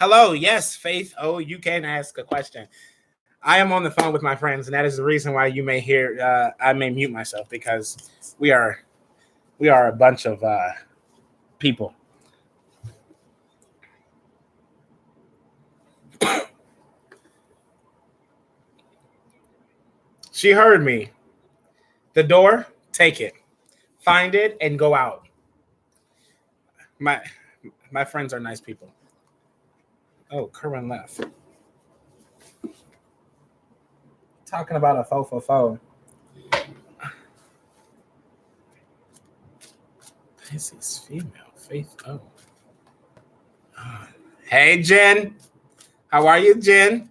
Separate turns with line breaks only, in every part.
Hello, yes, Faith. Oh, you can ask a question. I am on the phone with my friends, and that is the reason why you may hear I may mute myself because we are we are a bunch of people. She heard me. The door, take it, find it, and go out. My my friends are nice people. Oh, Kerwin left. Talking about a fo. This is female. Faith. Oh. Hey, Jen. How are you, Jen?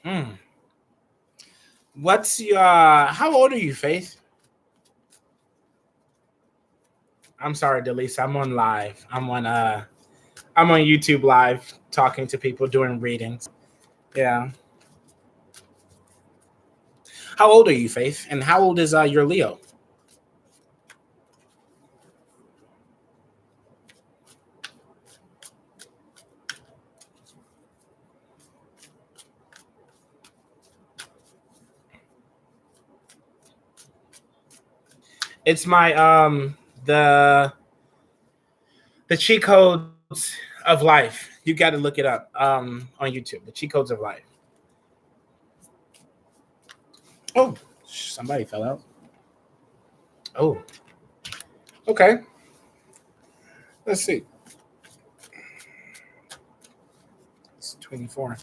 Hmm. What's your? How old are you, Faith? I'm sorry, Delisa. I'm on live. I'm on YouTube live talking to people doing readings. Yeah. How old are you, Faith? And how old is your Leo? It's my the cheat codes of life. You got to look it up on YouTube. The cheat codes of life. Oh, somebody fell out. Oh, okay. Let's see. It's 24,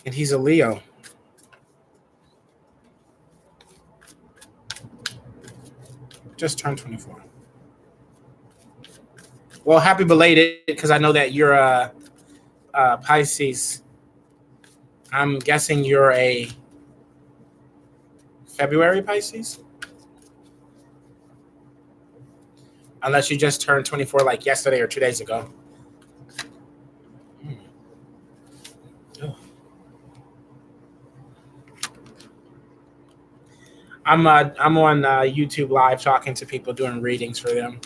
and he's a Leo. Just turned 24. Well, happy belated because I know that you're a Pisces. I'm guessing you're a February Pisces, unless you just turned 24 like yesterday or 2 days ago. Oh. I'm on YouTube live talking to people doing readings for them.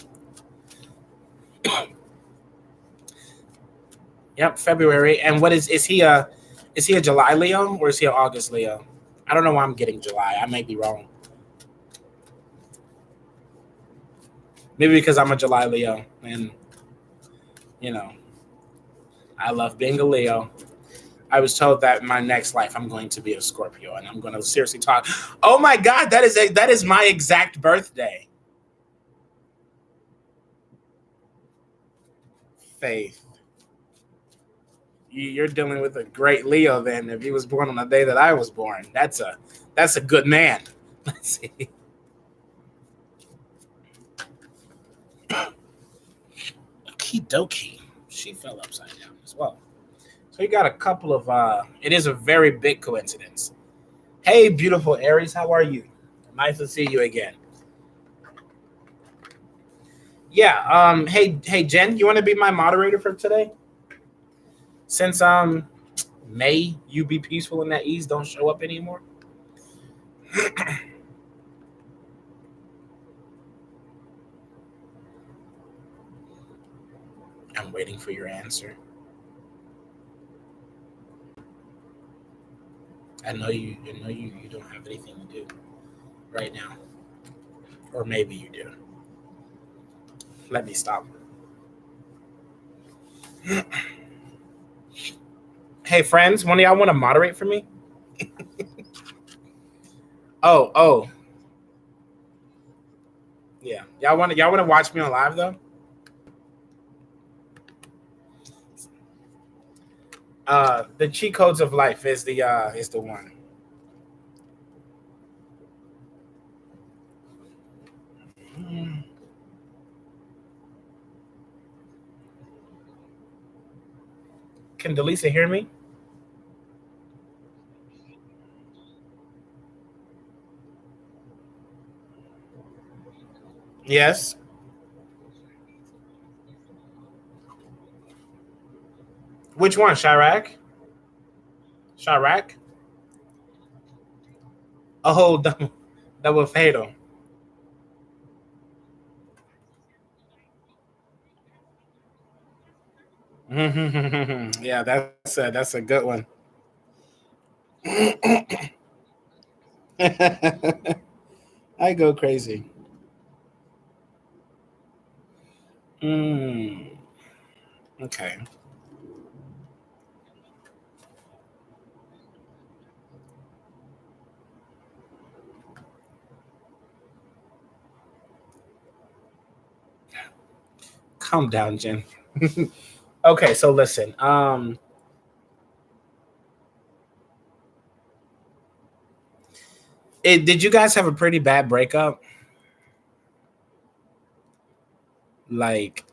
Yep, February. And what is he a July Leo or is he an August Leo? I don't know why I'm getting July. I may be wrong. Maybe because I'm a July Leo and you know, I love being a Leo. I was told that in my next life I'm going to be a Scorpio and I'm going to seriously talk. Oh my God, that is my exact birthday. Faith. You're dealing with a great Leo then. If he was born on the day that I was born, that's a good man. Let's see. Okie dokie. She fell upside down as well. So you got a couple of it is a very big coincidence. Hey, beautiful Aries, how are you? Nice to see you again. Yeah, hey Jen, you want to be my moderator for today? Since May you be peaceful and at ease don't show up anymore. I'm waiting for your answer. I know you don't have anything to do right now. Or maybe you do. Let me stop. Hey friends, one of y'all want to moderate for me? Oh. Yeah. Y'all want to watch me on live though? The cheat codes of life is the one. Can Delisa hear me? Yes. Which one? Chirac? Chirac? Oh, double fatal. Yeah, that's a good one. I go crazy. Mm, okay. Calm down, Jen. Okay, so listen. Did you guys have a pretty bad breakup? Like,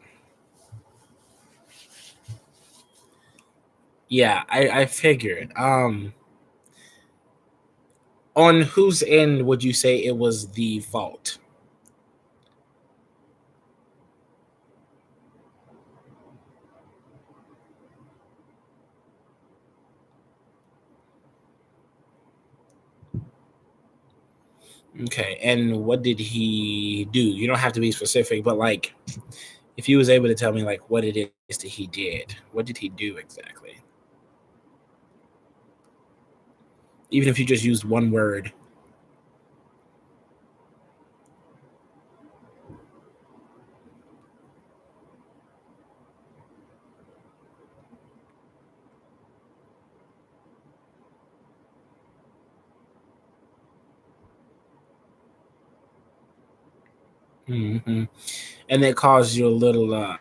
yeah, I figured. On whose end would you say it was the fault? Okay, and what did he do? You don't have to be specific, but like, if you was able to tell me like what it is that he did, what did he do exactly? Even if you just used one word. Hmm. And it caused you a little.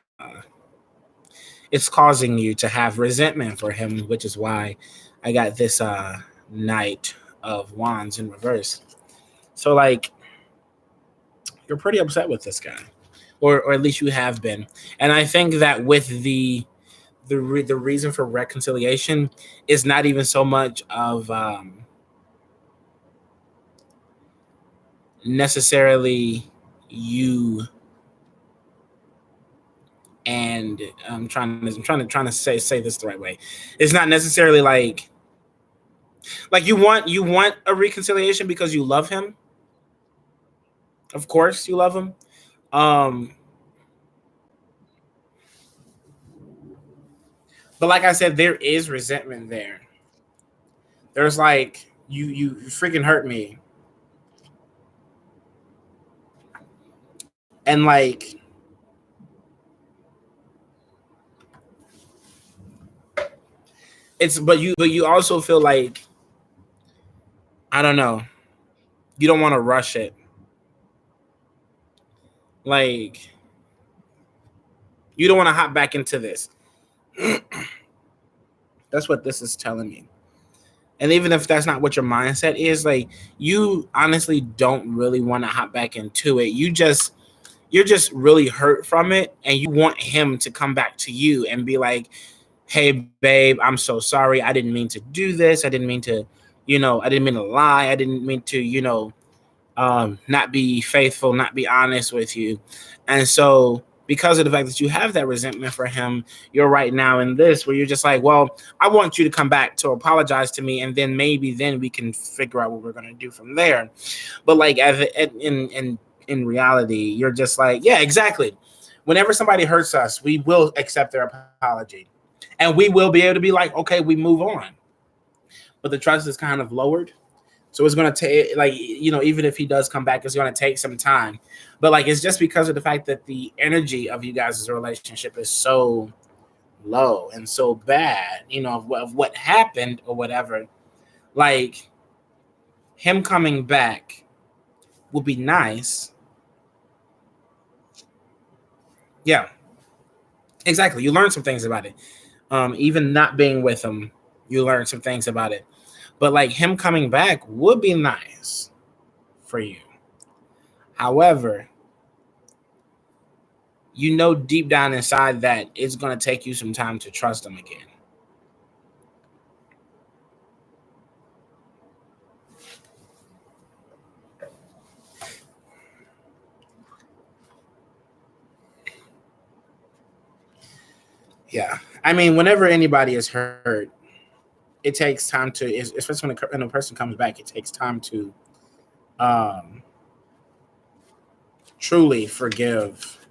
It's causing you to have resentment for him, which is why I got this Knight of Wands in reverse. So like, you're pretty upset with this guy, or at least you have been. And I think that with the reason for reconciliation is not even so much of necessarily you and I'm trying to say this the right way. It's not necessarily like you want a reconciliation because you love him. Of course, you love him. Um, but like I said, there is resentment there. There's like you freaking hurt me, and like it's but you also feel like I don't know. You don't want to rush it. Like you don't want to hop back into this. That's what this is telling me. And even if that's not what your mindset is, like you honestly don't really want to hop back into it. You're just really hurt from it and you want him to come back to you and be like, "Hey babe, I'm so sorry. I didn't mean to do this. I didn't mean to, I didn't mean to lie. I didn't mean to, not be faithful, not be honest with you." And so, because of the fact that you have that resentment for him, you're right now in this where you're just like, well, I want you to come back to apologize to me, and then maybe then we can figure out what we're gonna do from there. But like, in reality, you're just like, yeah, exactly. Whenever somebody hurts us, we will accept their apology, and we will be able to be like, okay, we move on. But the trust is kind of lowered, so it's gonna take like even if he does come back, it's gonna take some time. But like it's just because of the fact that the energy of you guys' relationship is so low and so bad, of what happened or whatever. Like him coming back would be nice. Yeah, exactly. You learn some things about it. Even not being with him, you learn some things about it. But like him coming back would be nice for you. However, you know deep down inside that it's going to take you some time to trust them again. Yeah. I mean, whenever anybody is hurt, it takes time to, especially when a person comes back, it takes time to um, truly forgive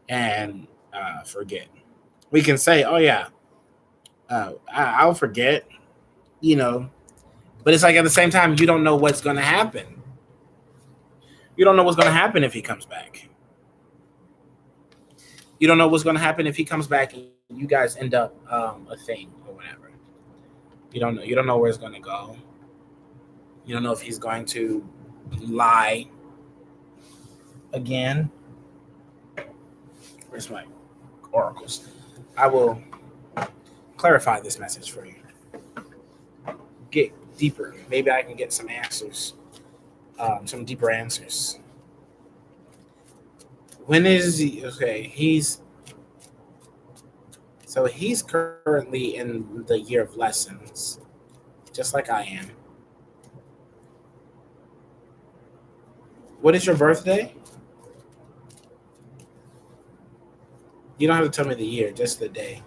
and forget. We can say, oh yeah, I'll forget, you know, but it's like at the same time, you don't know what's going to happen. You don't know what's going to happen if he comes back. You don't know what's going to happen if he comes back and you guys end up a thing or whatever. You don't know. You don't know where it's going to go. You don't know if he's going to lie again. Where's my oracles? I will clarify this message for you. Get deeper. Maybe I can get some answers, some deeper answers. When is he? Okay, he's currently in the year of lessons, just like I am. What is your birthday? You don't have to tell me the year, just the day.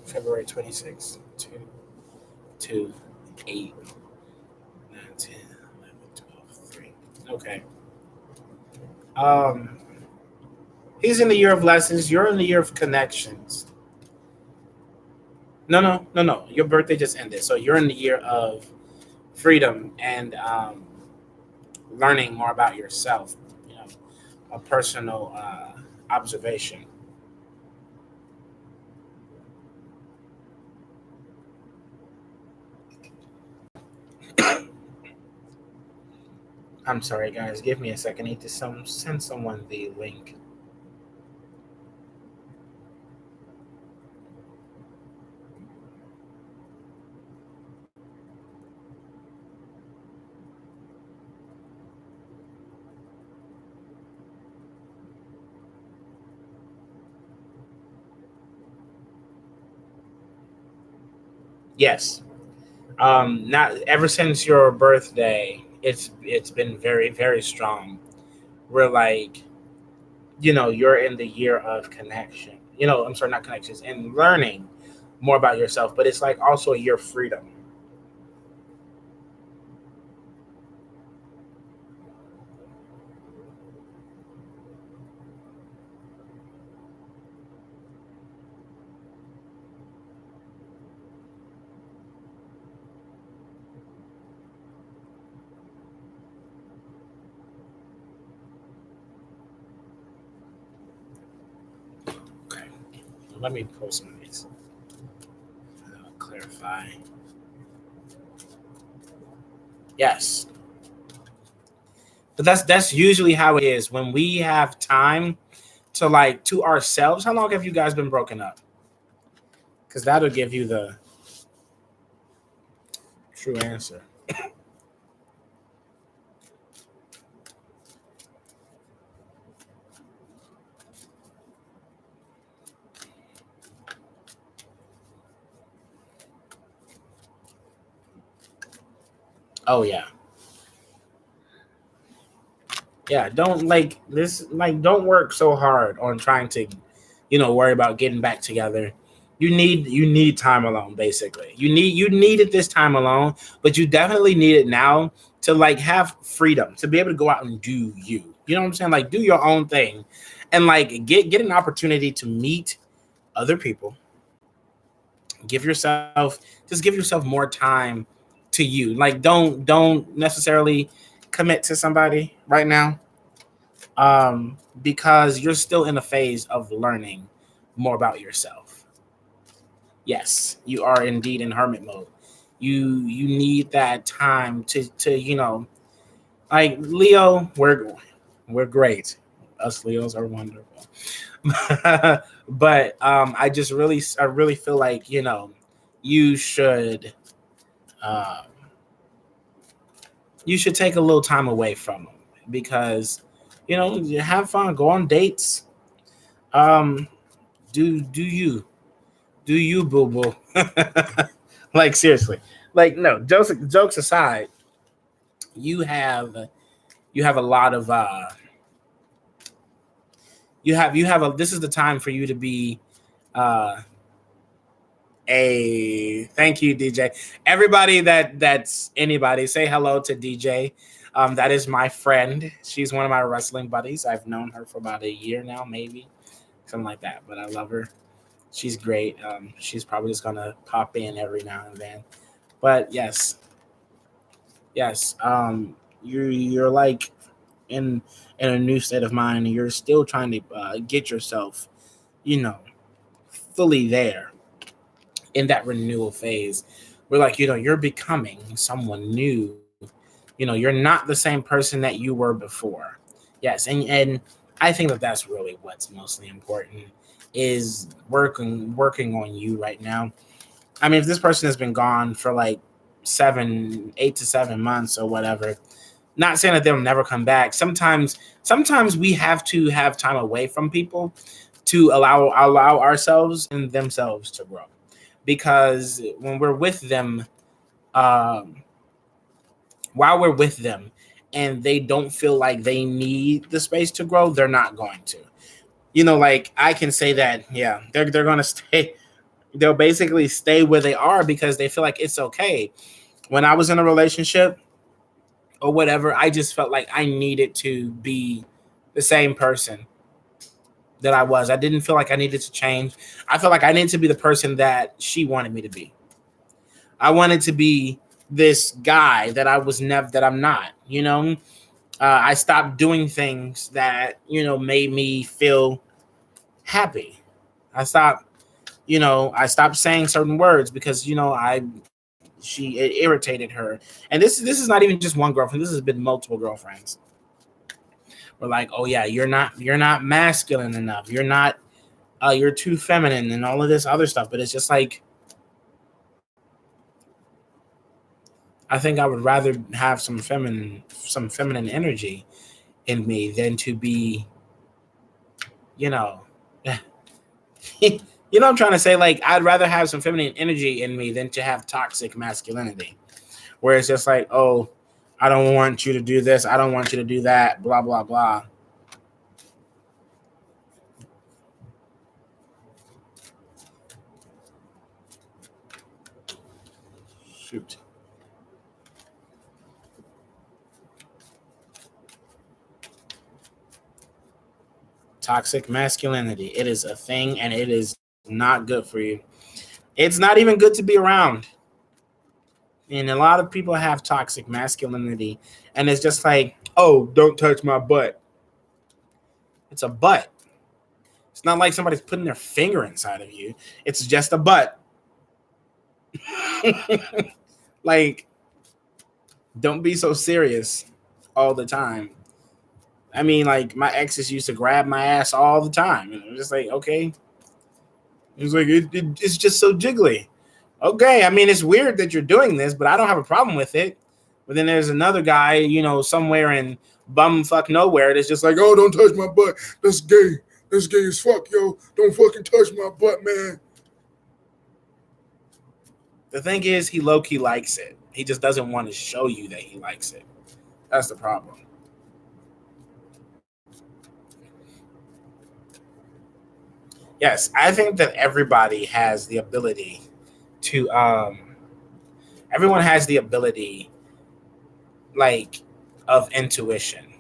February 26th, 2, 8, 9, 10, 11, 12, 3. Okay. He's in the year of lessons. You're in the year of connections. No. Your birthday just ended. So you're in the year of freedom and learning more about yourself, you know, a personal observation. I'm sorry, guys. Give me a second. I need to send someone the link. Yes. Not ever since your birthday, it's been very, very strong. We're like, you know, you're in the year of connection. You know, I'm sorry, not connections, and learning more about yourself. But it's like also your freedom. Okay, let me pull some of these. Clarify. Yes, but that's usually how it is when we have time to like to ourselves. How long have you guys been broken up? Because that'll give you the true answer. Oh yeah. Yeah, don't like this like don't work so hard on trying to, you know, worry about getting back together. You need time alone, basically. You needed this time alone, but you definitely need it now to like have freedom, to be able to go out and do you. You know what I'm saying? Like do your own thing and like get an opportunity to meet other people. Give yourself more time to you. Like don't necessarily commit to somebody right now, because you're still in a phase of learning more about yourself. Yes, you are indeed in hermit mode. You need that time to you know, like Leo, we're great. Us Leos are wonderful. But I really feel like, you know, you should um you should take a little time away from them because you know, you have fun, go on dates. Um, do you boo boo? Like seriously, like no jokes aside, you have you have a lot of you have a this is the time for you to be uh a thank you, DJ. Everybody that's anybody, say hello to DJ. That is my friend. She's one of my wrestling buddies. I've known her for about a year now, maybe something like that. But I love her. She's great. She's probably just gonna pop in every now and then. But yes, yes. You're like in in a new state of mind. You're still trying to get yourself, you know, fully there in that renewal phase. We're like, you're becoming someone new. You're not the same person that you were before. Yes, and I think that that's really what's mostly important is working on you right now. I mean, if this person has been gone for like 8 to 7 months or whatever, not saying that they'll never come back. Sometimes we have to have time away from people to allow ourselves and themselves to grow. Because when we're with them, um, while we're with them, and they don't feel like they need the space to grow, they're not going to. Like I can say that, yeah, they're gonna stay. They'll basically stay where they are because they feel like it's okay. When I was in a relationship or whatever, I just felt like I needed to be the same person that I was. I didn't feel like I needed to change. I felt like I needed to be the person that she wanted me to be. I wanted to be this guy that I was never, that I'm not, I stopped doing things that, made me feel happy. I stopped, I stopped saying certain words because, it irritated her. And this is not even just one girlfriend. This has been multiple girlfriends. We're like, oh yeah, you're not masculine enough. You're too feminine and all of this other stuff. But it's just like, I think I would rather have some feminine energy in me than to be, you know, you know what I'm trying to say? Like, I'd rather have some feminine energy in me than to have toxic masculinity, where it's just like, oh, I don't want you to do this, I don't want you to do that, blah blah blah. Shoot. Toxic masculinity. It is a thing and it is not good for you. It's not even good to be around. And a lot of people have toxic masculinity, and it's just like, oh, don't touch my butt. It's a butt. It's not like somebody's putting their finger inside of you. It's just a butt. Like, don't be so serious all the time. I mean, like, my exes used to grab my ass all the time. And I'm just like, okay. It's like, it's just so jiggly. Okay, I mean, it's weird that you're doing this, but I don't have a problem with it. But then there's another guy, somewhere in bumfuck nowhere that's just like, oh, don't touch my butt. That's gay. That's gay as fuck, yo. Don't fucking touch my butt, man. The thing is, he low-key likes it. He just doesn't want to show you that he likes it. That's the problem. Yes, I think that everybody has the ability to everyone has the ability, like, of intuition.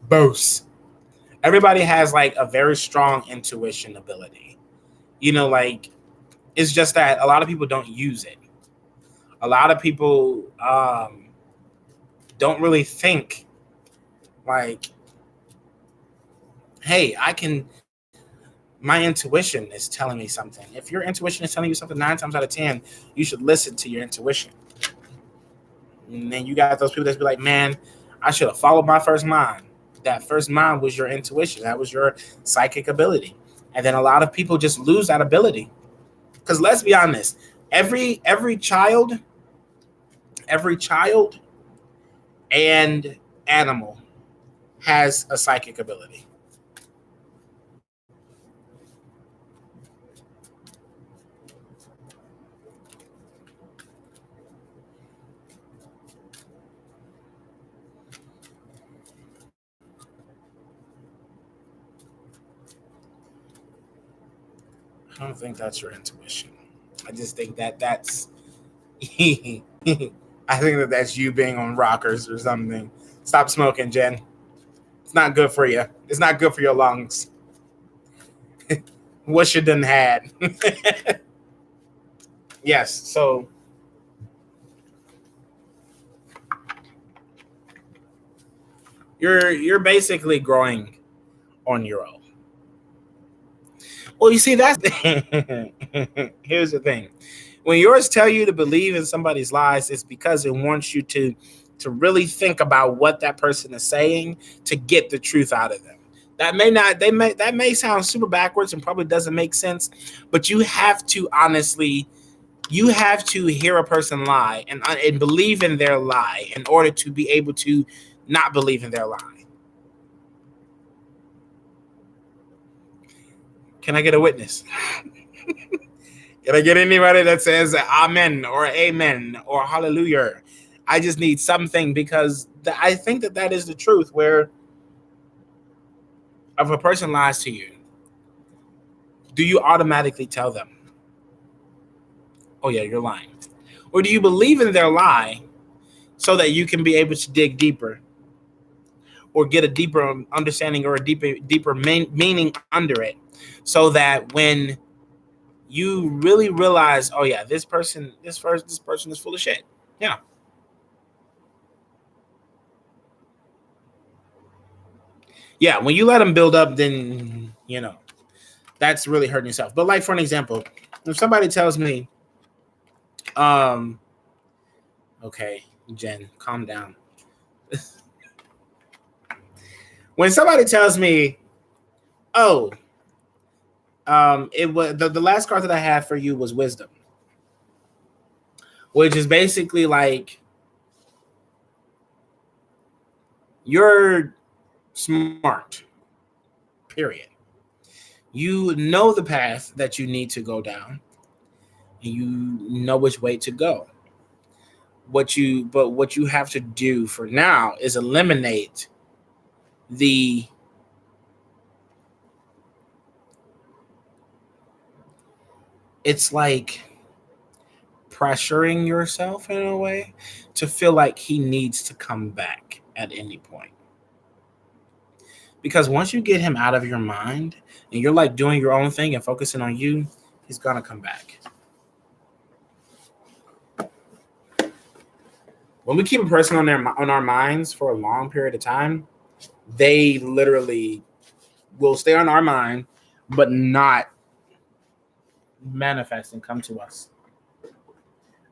Both. Everybody has like a very strong intuition ability. Like, it's just that a lot of people don't use it. A lot of people don't really think like, hey, my intuition is telling me something. If your intuition is telling you something 9 times out of 10, you should listen to your intuition. And then you got those people that be like, man, I should have followed my first mind. That first mind was your intuition. That was your psychic ability. And then a lot of people just lose that ability. Because let's be honest, every child and animal has a psychic ability. I don't think that's your intuition. I just think that that's I think that that's you being on rockers or something. Stop smoking, Jen. It's not good for you. It's not good for your lungs. What you done had. Yes, so you're basically growing on your own. Well, you see, that's here's the thing. When yours tell you to believe in somebody's lies, it's because it wants you to really think about what that person is saying to get the truth out of them. That may not that may sound super backwards and probably doesn't make sense, but you have to honestly you have to hear a person lie and believe in their lie in order to be able to not believe in their lie. Can I get a witness? Can I get anybody that says amen or amen or hallelujah? I just need something because I think that that is the truth where if a person lies to you, do you automatically tell them, oh yeah, you're lying? Or do you believe in their lie so that you can be able to dig deeper or get a deeper understanding or a deeper meaning under it so that when you really realize, oh yeah, this person is full of shit. Yeah. Yeah, when you let them build up, then that's really hurting yourself. But like for an example, if somebody tells me, um, okay, Jen, calm down. When somebody tells me, oh, it was the last card that I had for you was wisdom, which is basically like you're smart. Period. You know the path that you need to go down, and you know which way to go. What you have to do for now is eliminate the it's like pressuring yourself in a way to feel like he needs to come back at any point. Because once you get him out of your mind and you're like doing your own thing and focusing on you, he's gonna come back. When we keep a person on our minds for a long period of time, they literally will stay on our mind, but not manifest and come to us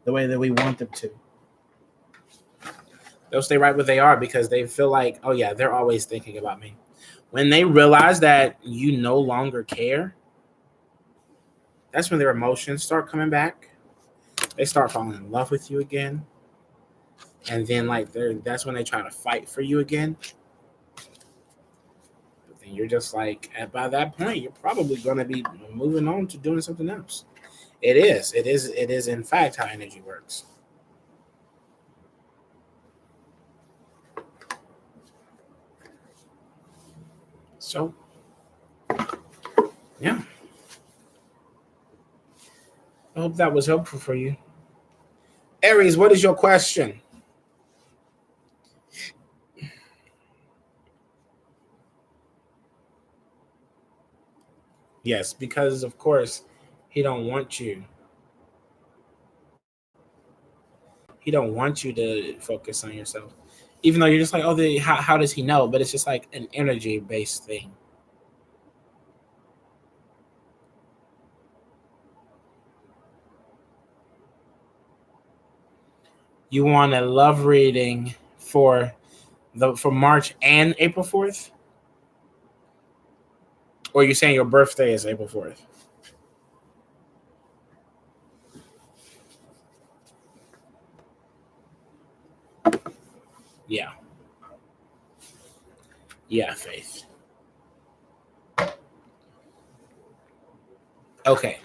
the way that we want them to. They'll stay right where they are because they feel like, oh yeah, they're always thinking about me. When they realize that you no longer care, that's when their emotions start coming back. They start falling in love with you again. And then that's when they try to fight for you again. But then you're just like, by that point, you're probably going to be moving on to doing something else. It is in fact how energy works. So, yeah. I hope that was helpful for you. Aries, what is your question? Yes, because of course he don't want you. He don't want you to focus on yourself. Even though you're just like, oh, how does he know? But it's just like an energy based thing. You want a love reading for March and April 4th? Or are you saying your birthday is April 4th? Yeah. Yeah, Faith. Okay.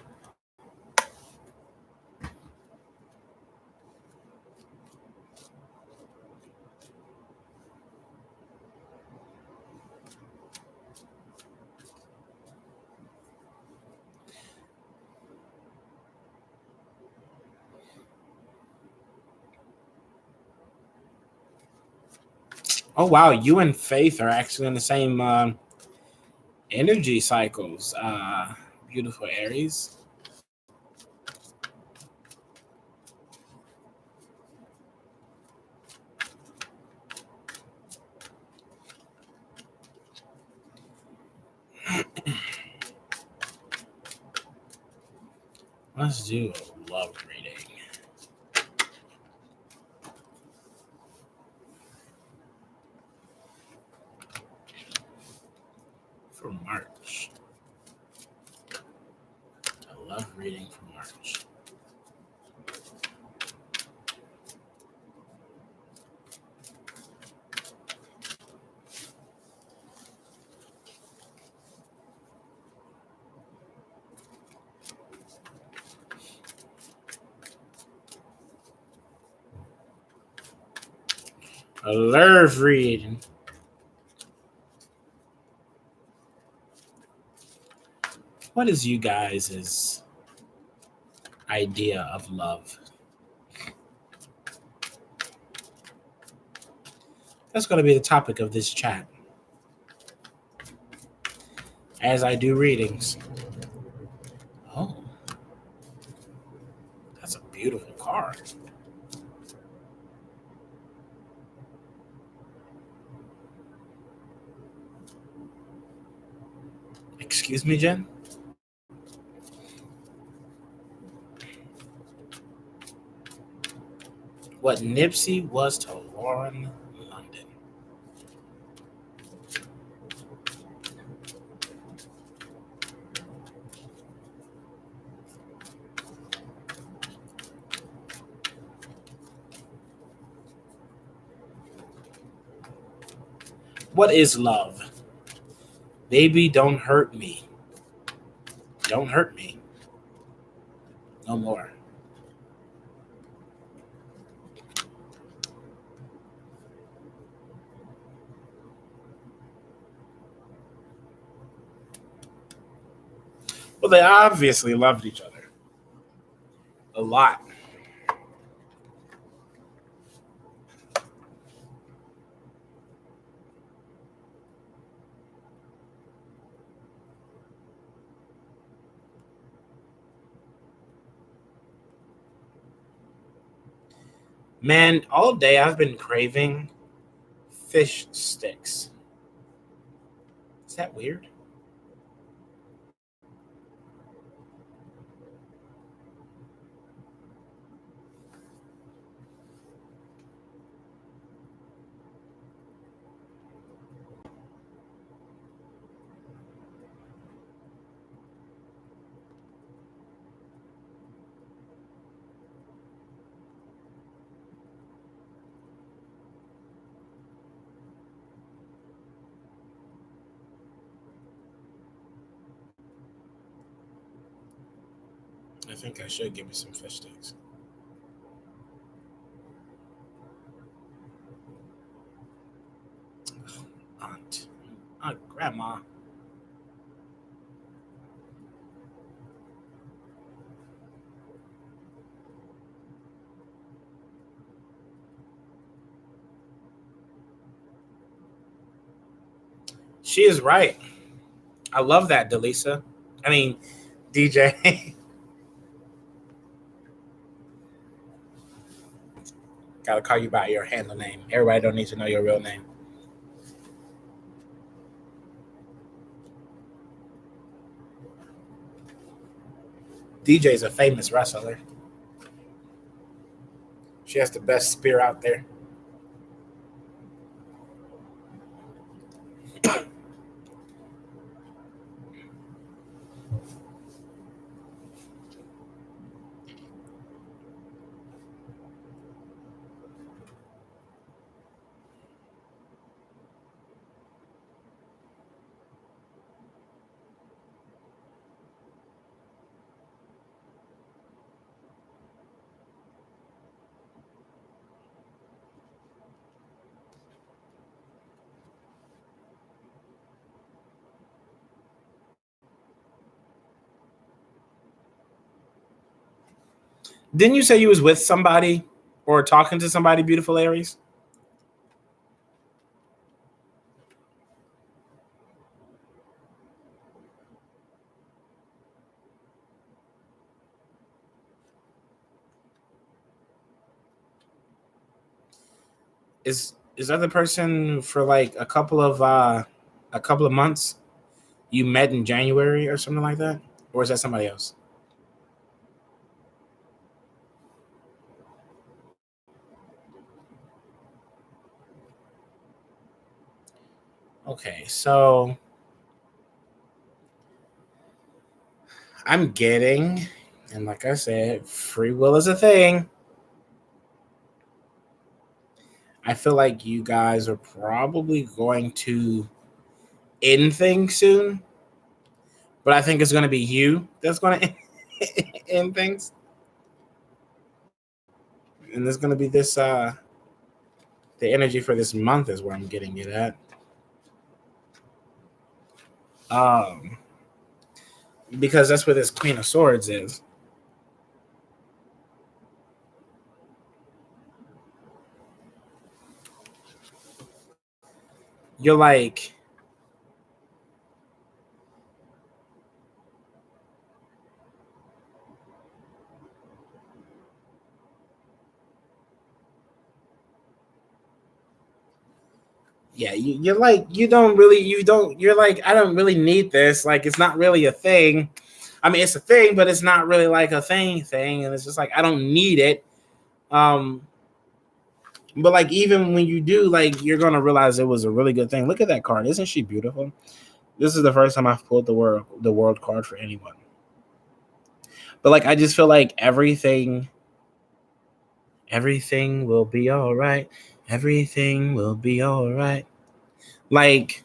Oh wow, you and Faith are actually in the same energy cycles. Beautiful Aries. Let's do a love reading. For March. A love reading for March. A love reading. What is you guys' idea of love? That's going to be the topic of this chat as I do readings. Oh, that's a beautiful card. Excuse me, Jen? What Nipsey was to Lauren London. What is love? Baby, don't hurt me. Don't hurt me. No more. Well, they obviously loved each other a lot. Man, all day I've been craving fish sticks. Is that weird? I think I should give me some fish sticks. Aunt, Grandma. She is right. I love that, Delisa. I mean, DJ. Gotta call you by your handle name. Everybody don't need to know your real name. DJ's a famous wrestler. She has the best spear out there. Didn't you say you was with somebody or talking to somebody, beautiful Aries? Is that the person for like a couple of months you met in January or something like that? Or is that somebody else? Okay, so I'm getting, and like I said, free will is a thing. I feel like you guys are probably going to end things soon, but I think it's going to be you that's going to end things. And there's going to be this, the energy for this month is where I'm getting it at. Um, because that's where this Queen of Swords is. You're like, yeah, you're like, you're like, I don't really need this. Like, it's not really a thing. I mean, it's a thing, but it's not really like a thing. And it's just like, I don't need it. Um, but like, even when you do, like, you're going to realize it was a really good thing. Look at that card. Isn't she beautiful? This is the first time I've pulled the world card for anyone. But like, I just feel like everything will be all right. Everything will be all right. Like,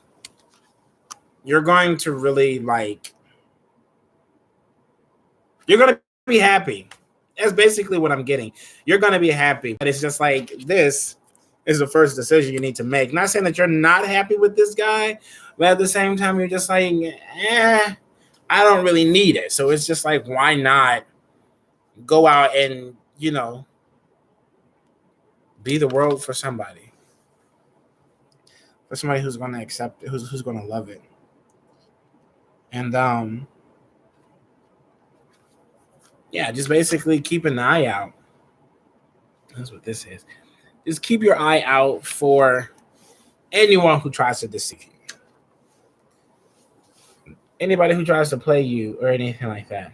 you're going to really like, you're going to be happy. That's basically what I'm getting. You're going to be happy, but it's just like, this is the first decision you need to make. Not saying that you're not happy with this guy, but at the same time, you're just like, I don't really need it. So it's just like, why not go out and, be the world for somebody who's going to accept it, who's going to love it. And yeah, just basically keep an eye out. That's what this is. Just keep your eye out for anyone who tries to deceive you. Anybody who tries to play you or anything like that.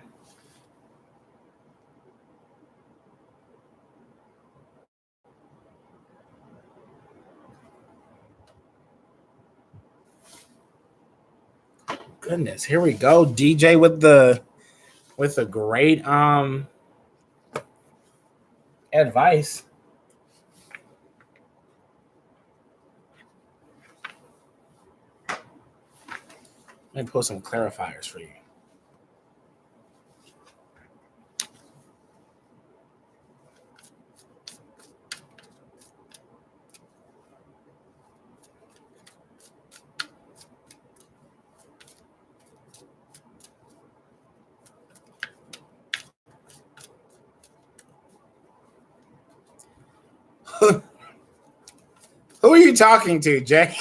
Goodness, here we go. DJ with a great advice. Let me pull some clarifiers for you. Who are you talking to, Jay?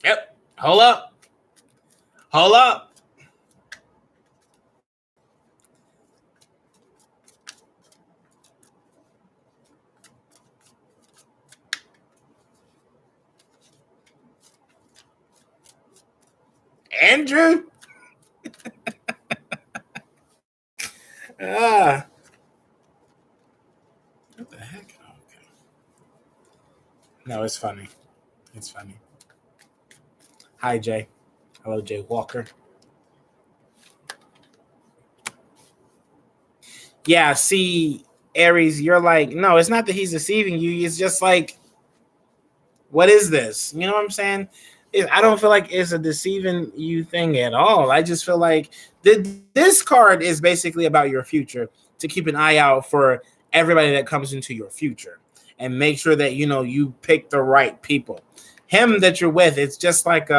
Yep. Hold up. Hold up. Andrew? What the heck? Oh, okay. No, it's funny. It's funny. Hi, Jay. Hello, Jay Walker. Yeah, see, Aries, you're like, no, it's not that he's deceiving you. It's just like, what is this? You know what I'm saying? I don't feel like it's a deceiving you thing at all. I just feel like this card is basically about your future, to keep an eye out for everybody that comes into your future and make sure that, you pick the right people. Him that you're with, it's just like,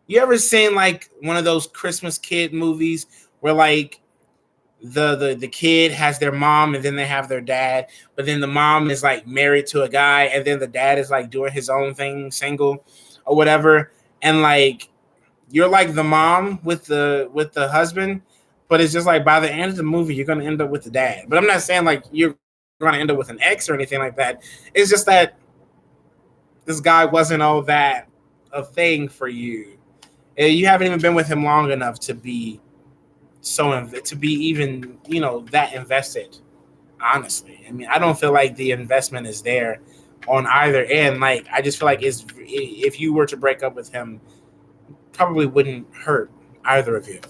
You ever seen like one of those Christmas kid movies where like the kid has their mom and then they have their dad, but then the mom is like married to a guy and then the dad is like doing his own thing, single or whatever, and like you're like the mom with the husband, but it's just like by the end of the movie you're gonna end up with the dad. But I'm not saying like you're gonna end up with an ex or anything like that. It's just that this guy wasn't all that a thing for you. You haven't even been with him long enough to be to be even that invested. Honestly, I mean, I don't feel like the investment is there on either end. Like, I just feel like it's if you were to break up with him, probably wouldn't hurt either of you.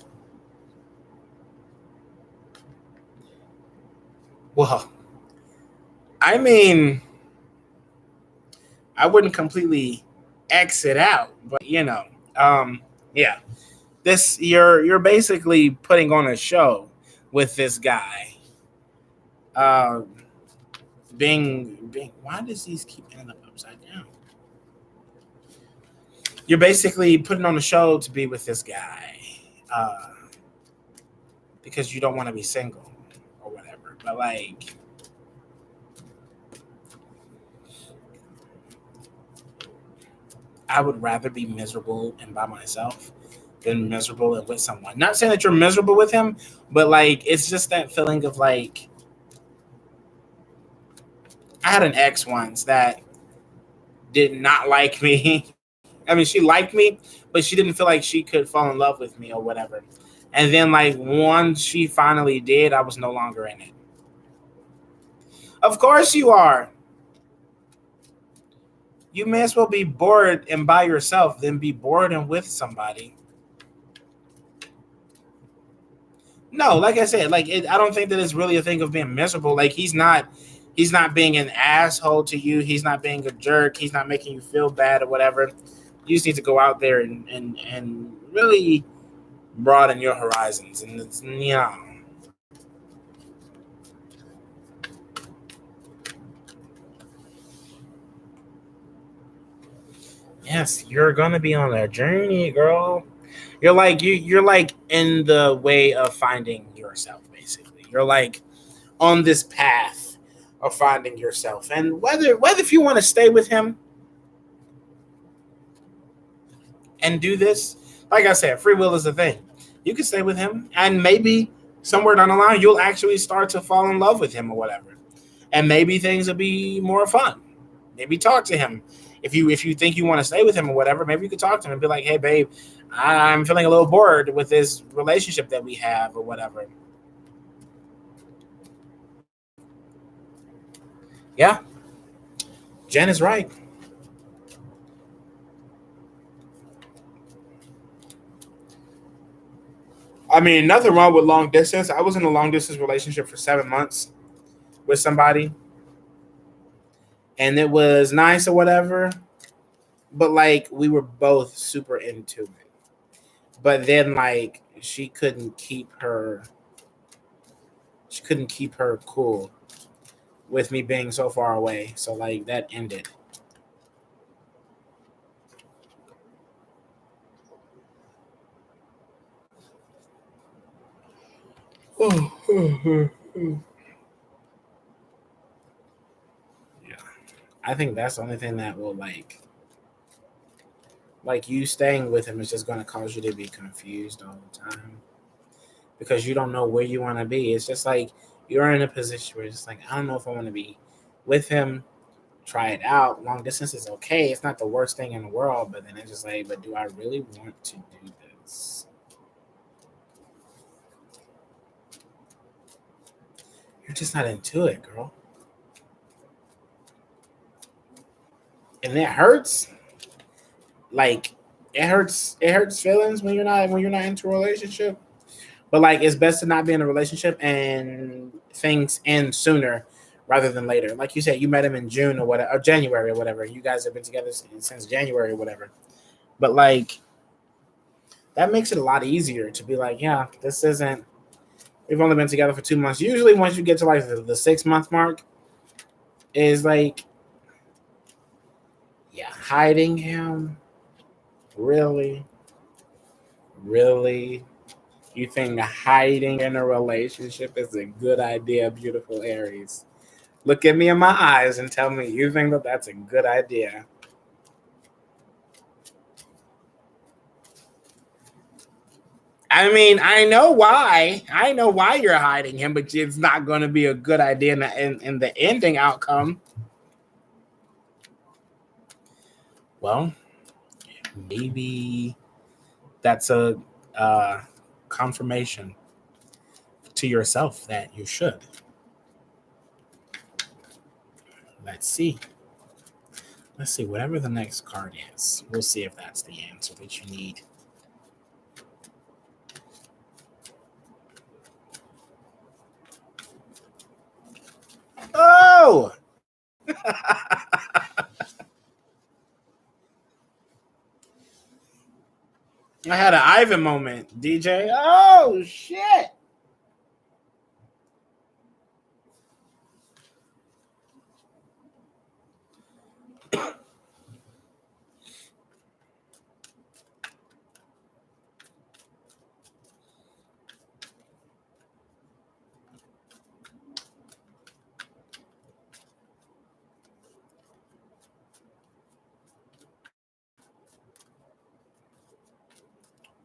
Well, I mean, I wouldn't completely exit out, but yeah. This you're basically putting on a show with this guy. Uh, being why does these keep ending up upside down? You're basically putting on a show to be with this guy, uh, because you don't want to be single or whatever. But like, I would rather be miserable and by myself than miserable and with someone. Not saying that you're miserable with him, but like it's just that feeling of like I had an ex once that did not like me. I mean, she liked me, but she didn't feel like she could fall in love with me or whatever. And then like once she finally did, I was no longer in it. Of course you are. You may as well be bored and by yourself than be bored and with somebody. No, like I said, I don't think that it's really a thing of being miserable. Like he's not being an asshole to you. He's not being a jerk. He's not making you feel bad or whatever. You just need to go out there and really broaden your horizons. And it's yes, you're gonna be on a journey, girl. You're like in the way of finding yourself, basically. You're like on this path of finding yourself. And whether if you want to stay with him and do this, like I said, free will is a thing. You can stay with him and maybe somewhere down the line you'll actually start to fall in love with him or whatever. And maybe things will be more fun. Maybe talk to him. If you think you want to stay with him or whatever, maybe you could talk to him and be like, "Hey, babe, I'm feeling a little bored with this relationship that we have or whatever." Yeah, Jen is right. I mean, nothing wrong with long distance. I was in a long distance relationship for 7 months with somebody, and it was nice or whatever. But like, we were both super into it. But then, like, she couldn't keep her cool with me being so far away. So like that ended. Yeah, I think that's the only thing that will like you staying with him is just going to cause you to be confused all the time because you don't know where you want to be. It's just like you're in a position where it's just like I don't know if I want to be with him. Try it out. Long distance is okay. It's not the worst thing in the world, but then it's just like, but do I really want to do this? You're just not into it, girl, and it hurts. Like it hurts feelings when you're not into a relationship. But like it's best to not be in a relationship and things end sooner rather than later. Like you said, you met him in June or whatever, or January or whatever. You guys have been together since January or whatever. But like that makes it a lot easier to be like, yeah, this isn't. We've only been together for 2 months. Usually, once you get to like the 6 month mark, is like, yeah, hiding him, really. Really? You think hiding in a relationship is a good idea, beautiful Aries? Look at me in my eyes and tell me you think that that's a good idea. I mean, I know why. I know why you're hiding him, but it's not going to be a good idea in the ending outcome. Well, maybe that's a confirmation to yourself that you should. Let's see. Let's see. Whatever the next card is, we'll see if that's the answer that you need. Oh! I had an Ivan moment, DJ. Oh, shit.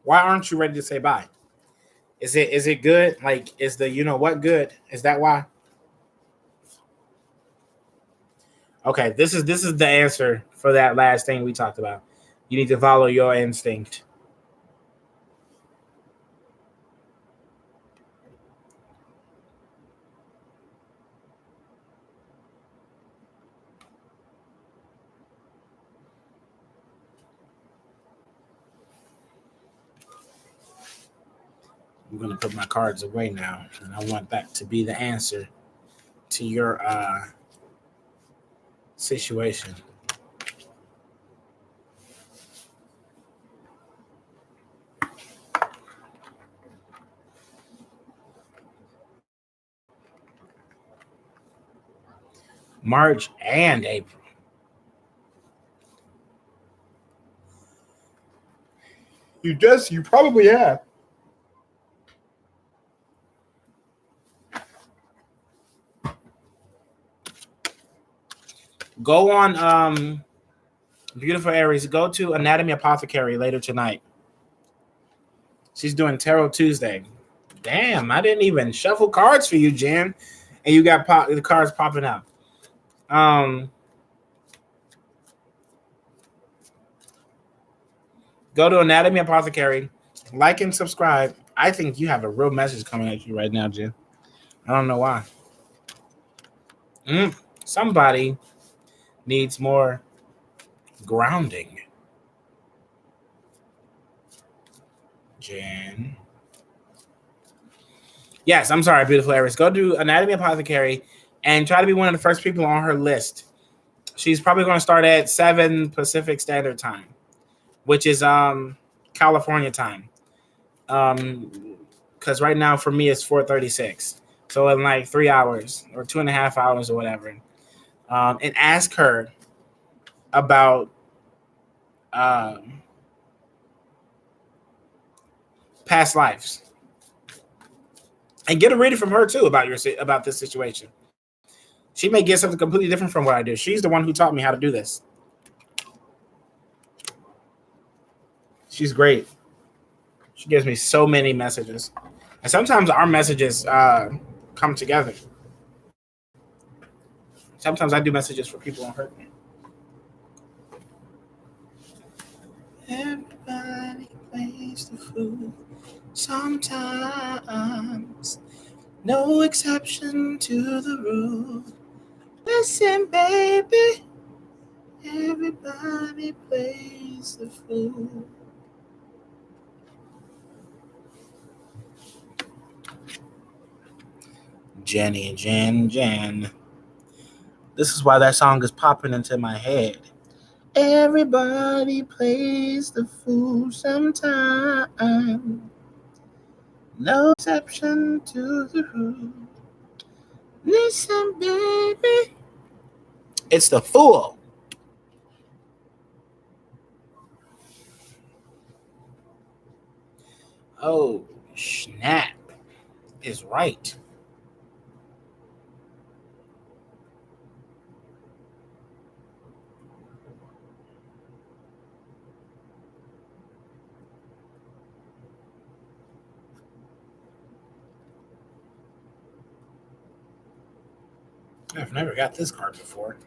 Why aren't you ready to say bye? Is it good? Like, is the you know what good? Is that why? Okay, this is the answer for that last thing we talked about. You need to follow your instinct. I'm gonna put my cards away now, and I want that to be the answer to your situation. March and April. You probably have. Go on beautiful Aries, go to Anatomy Apothecary later tonight. She's doing Tarot Tuesday. Damn, I didn't even shuffle cards for you, Jan. And you got the cards popping out. Go to Anatomy Apothecary, like and subscribe. I think you have a real message coming at you right now, Jen. I don't know why. Somebody needs more grounding. Jen. Yes, I'm sorry, beautiful Aries. Go to Anatomy Apothecary and try to be one of the first people on her list. She's probably going to start at 7 Pacific Standard Time, which is California time. Because right now for me it's 4:36, so in like 3 hours or 2.5 hours or whatever. And ask her about past lives, and get a reading from her too about this situation. She may get something completely different from what I do. She's the one who taught me how to do this. She's great. She gives me so many messages, and sometimes our messages come together. Sometimes I do messages for people who hurt me. Everybody plays the fool sometimes. No exception to the rule. Listen, baby. Everybody plays the fool. Jenny, Jen. This is why that song is popping into my head. Everybody plays the fool sometime. No exception to the rule. Listen, baby. It's the fool. Oh, snap is right. I've never got this card before.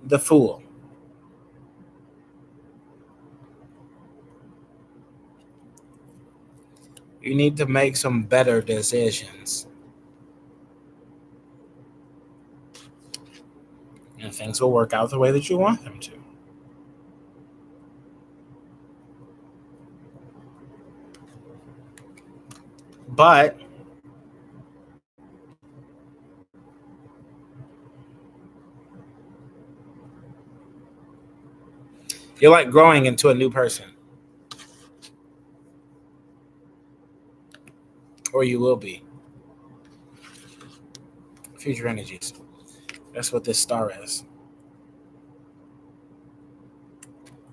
The Fool. You need to make some better decisions. And things will work out the way that you want them to. But you're like growing into a new person. Or you will be. Future energies. That's what this star is.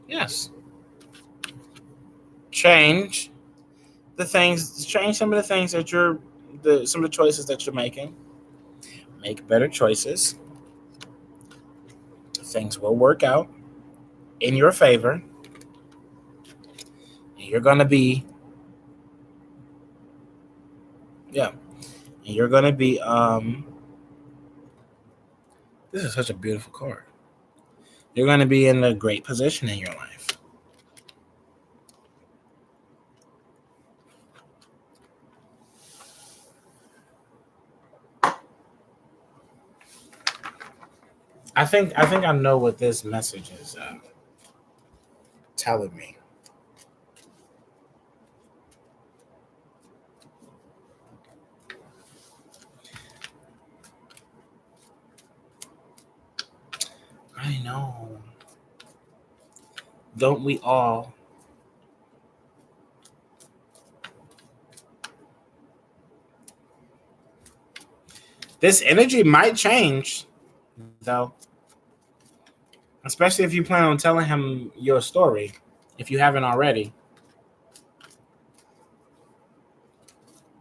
Yes. Change the things, change some of the things that some of the choices that you're making. Make better choices. Things will work out in your favor. You're going to be, yeah. And you're going to be, this is such a beautiful card. You're going to be in a great position in your life. I think I know what this message is telling me. I know. Don't we all? This energy might change, though. Especially if you plan on telling him your story, if you haven't already.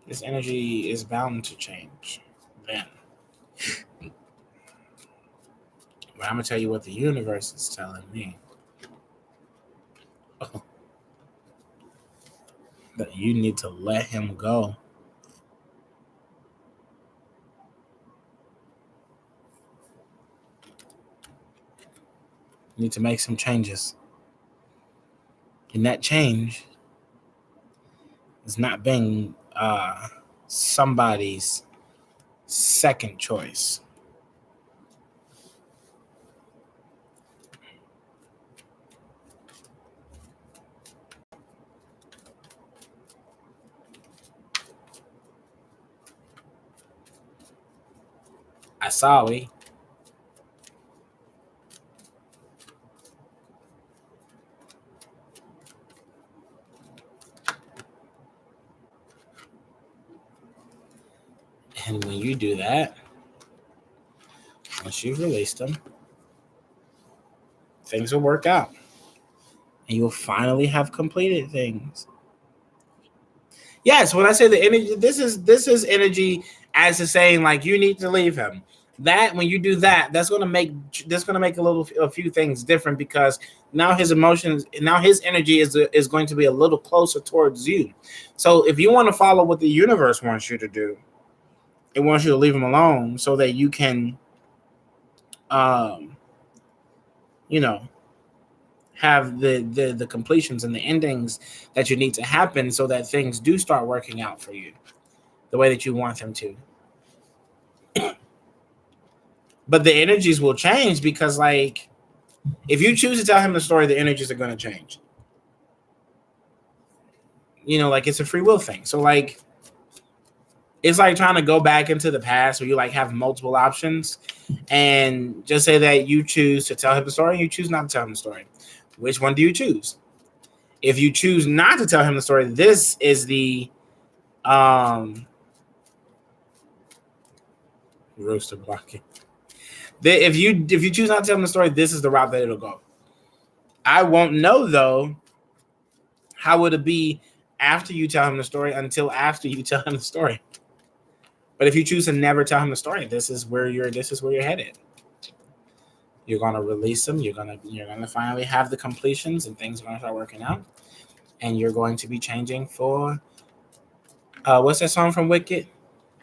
This energy is bound to change then. But I'm going to tell you what the universe is telling me. That you need to let him go. You need to make some changes. And that change is not being somebody's second choice. Asawi. And when you do that, once you've released them, things will work out. And you'll finally have completed things. Yes, when I say the energy, this is energy as to saying like you need to leave him. That when you do that, that's gonna make a few things different because now his emotions, now his energy is going to be a little closer towards you. So if you want to follow what the universe wants you to do, it wants you to leave him alone so that you can, you know, have the completions and the endings that you need to happen so that things do start working out for you the way that you want them to. But the energies will change because, like, if you choose to tell him the story, the energies are going to change. You know, like it's a free will thing. So, like, it's like trying to go back into the past where you like have multiple options. And just say that you choose to tell him the story and you choose not to tell him the story. Which one do you choose? If you choose not to tell him the story, this is the rooster blocking. If you choose not to tell him the story, this is the route that it'll go. I won't know though how would it be after you tell him the story until after you tell him the story. But if you choose to never tell him the story, this is where you're headed. You're gonna release them. You're gonna finally have the completions, and things are gonna start working out. And you're going to be changing for what's that song from Wicked?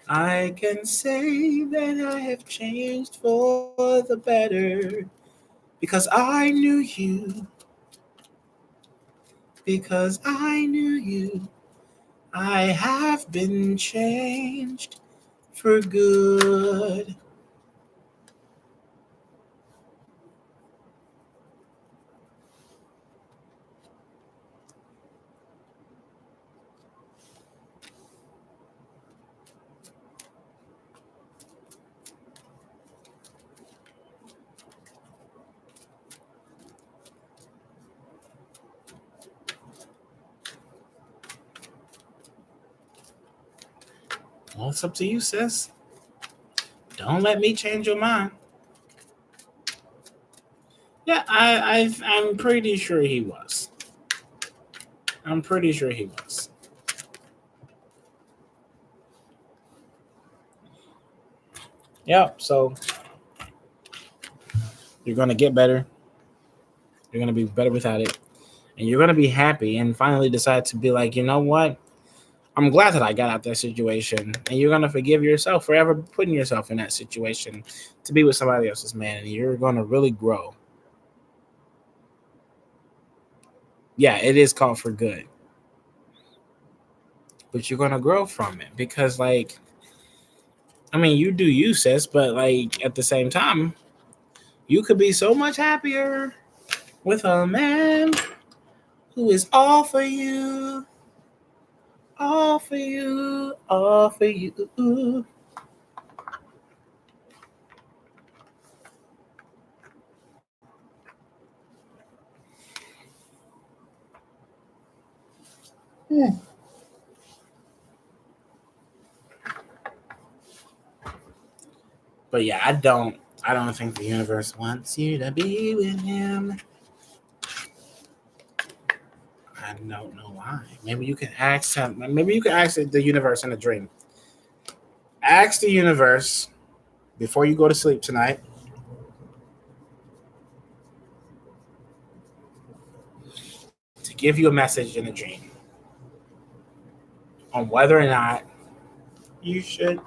I can say that I have changed for the better because I knew you. Because I knew you. I have been changed for good. Well, it's up to you, sis. Don't let me change your mind. Yeah, I'm pretty sure he was. I'm pretty sure he was. Yep. So you're gonna get better. You're gonna be better without it, and you're gonna be happy and finally decide to be like, you know what? I'm glad that I got out that situation, and you're gonna forgive yourself for ever putting yourself in that situation to be with somebody else's man, and you're gonna really grow. Yeah, it is called for good, but you're gonna grow from it because, like, I mean, you do you, sis, but like at the same time, you could be so much happier with a man who is all for you, all for you, all for you. But yeah, I don't think the universe wants you to be with him. I don't know why. Maybe you can ask him. Maybe you can ask the universe in a dream. Ask the universe before you go to sleep tonight to give you a message in a dream on whether or not you should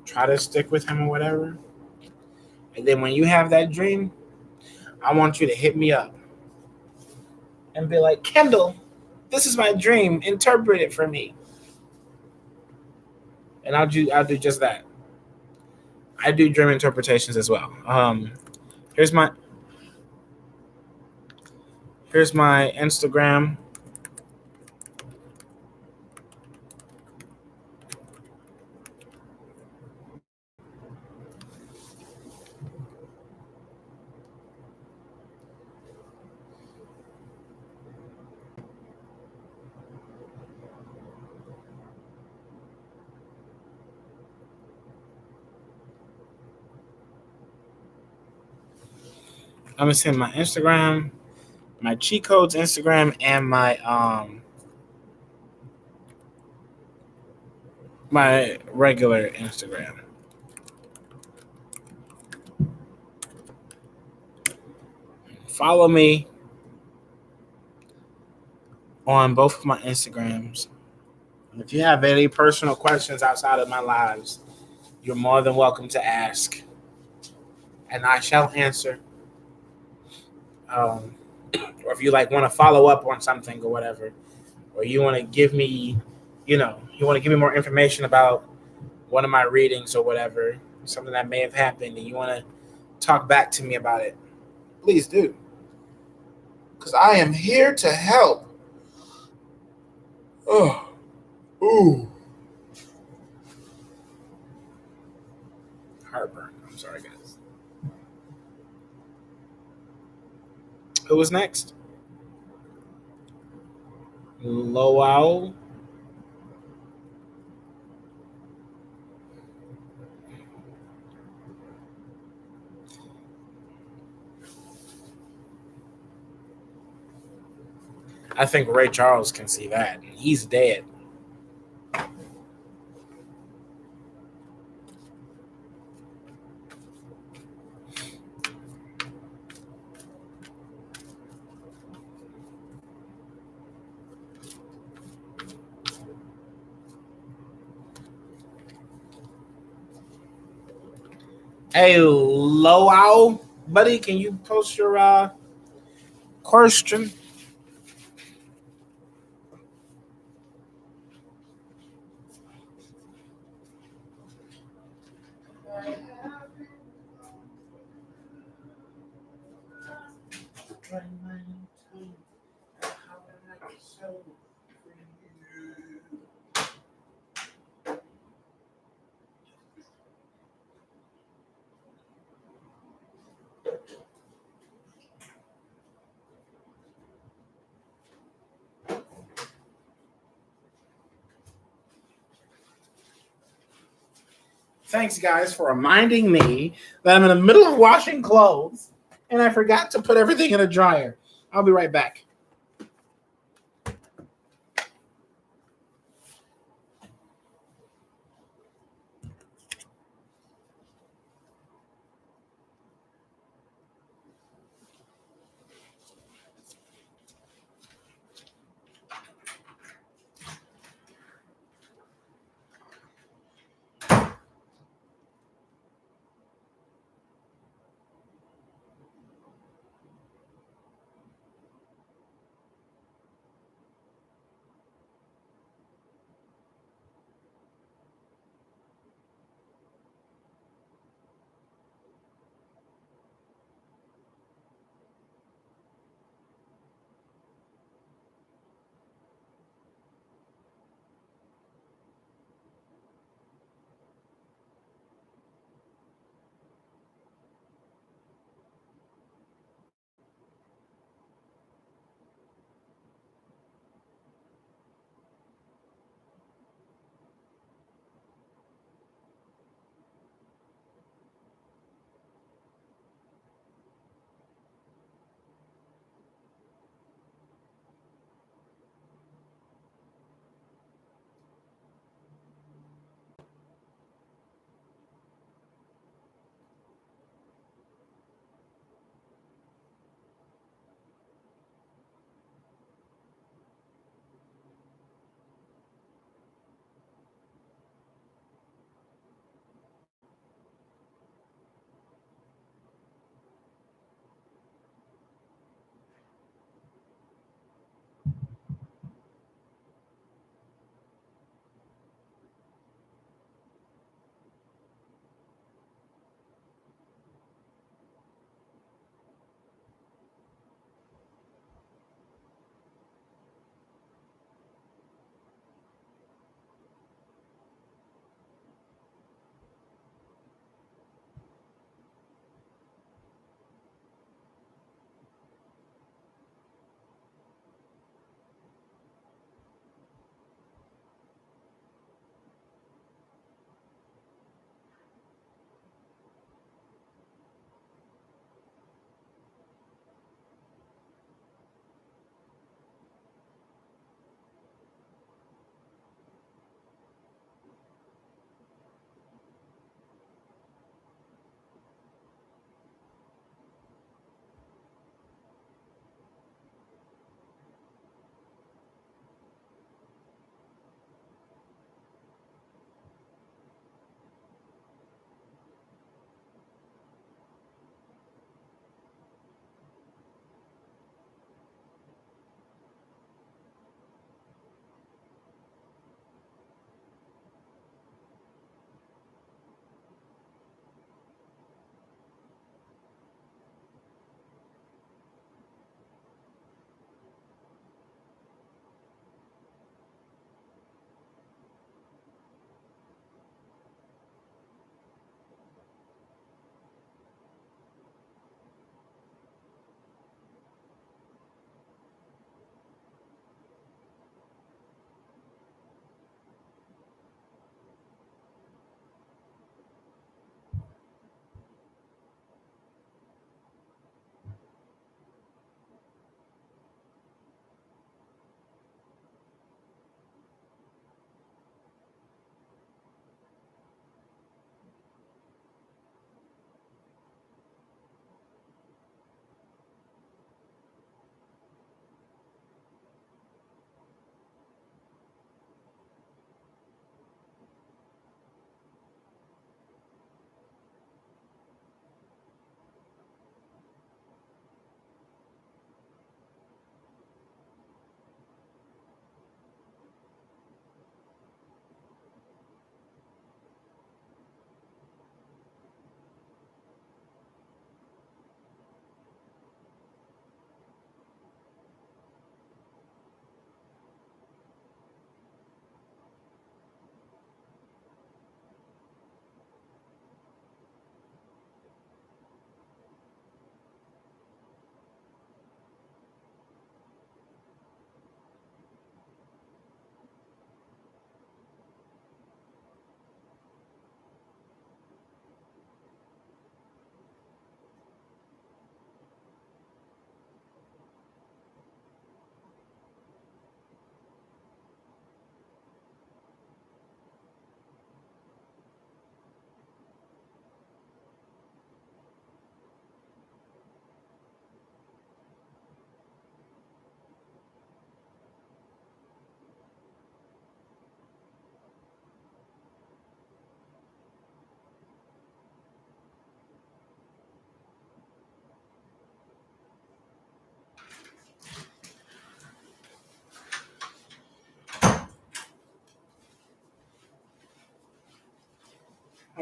try to stick with him or whatever. And then when you have that dream, I want you to hit me up and be like, Kendall, this is my dream. Interpret it for me. And I'll do just that. I do dream interpretations as well. Here's my Instagram. I'm gonna send my Instagram, my cheat codes Instagram, and my regular Instagram. Follow me on both of my Instagrams. If you have any personal questions outside of my lives, you're more than welcome to ask, and I shall answer. Um, or if you like want to follow up on something or whatever, or you want to give me, you want to give me more information about one of my readings or whatever, something that may have happened, and you want to talk back to me about it, please do. Because I am here to help. Oh, ooh. Heartburn. I'm sorry, guys. Who was next? Lowell. I think Ray Charles can see that. He's dead. Hey, Lowell, buddy, can you post your question? Thanks, guys, for reminding me that I'm in the middle of washing clothes and I forgot to put everything in a dryer. I'll be right back.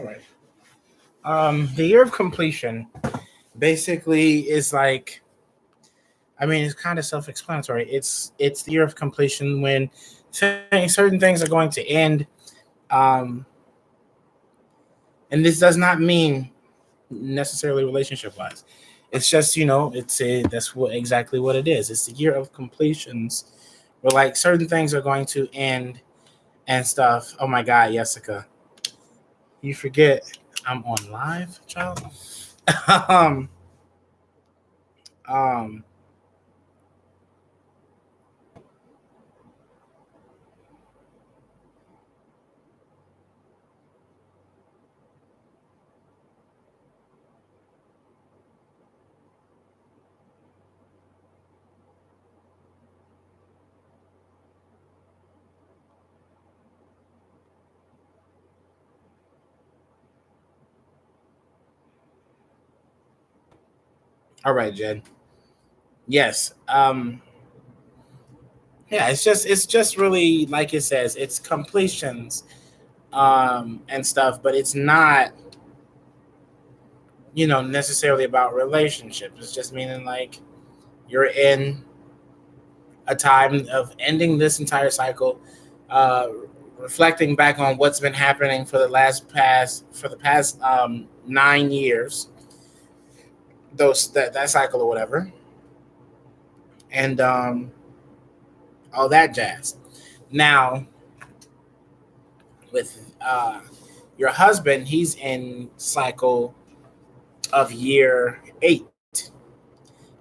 All right. The year of completion basically is like, I mean, it's kind of self-explanatory. It's the year of completion when certain things are going to end. Um, and this does not mean necessarily relationship wise. It's just, that's what exactly what it is. It's the year of completions where like certain things are going to end and stuff. Oh my God, Jessica, you forget I'm on live, child. um, um, all right, Jen. Yes. Yeah, it's just really like it says, it's completions and stuff, but it's not, necessarily about relationships. It's just meaning like you're in a time of ending this entire cycle, uh, reflecting back on what's been happening for the past 9 years, that cycle or whatever, and all that jazz. Now, with your husband, he's in cycle of year 8,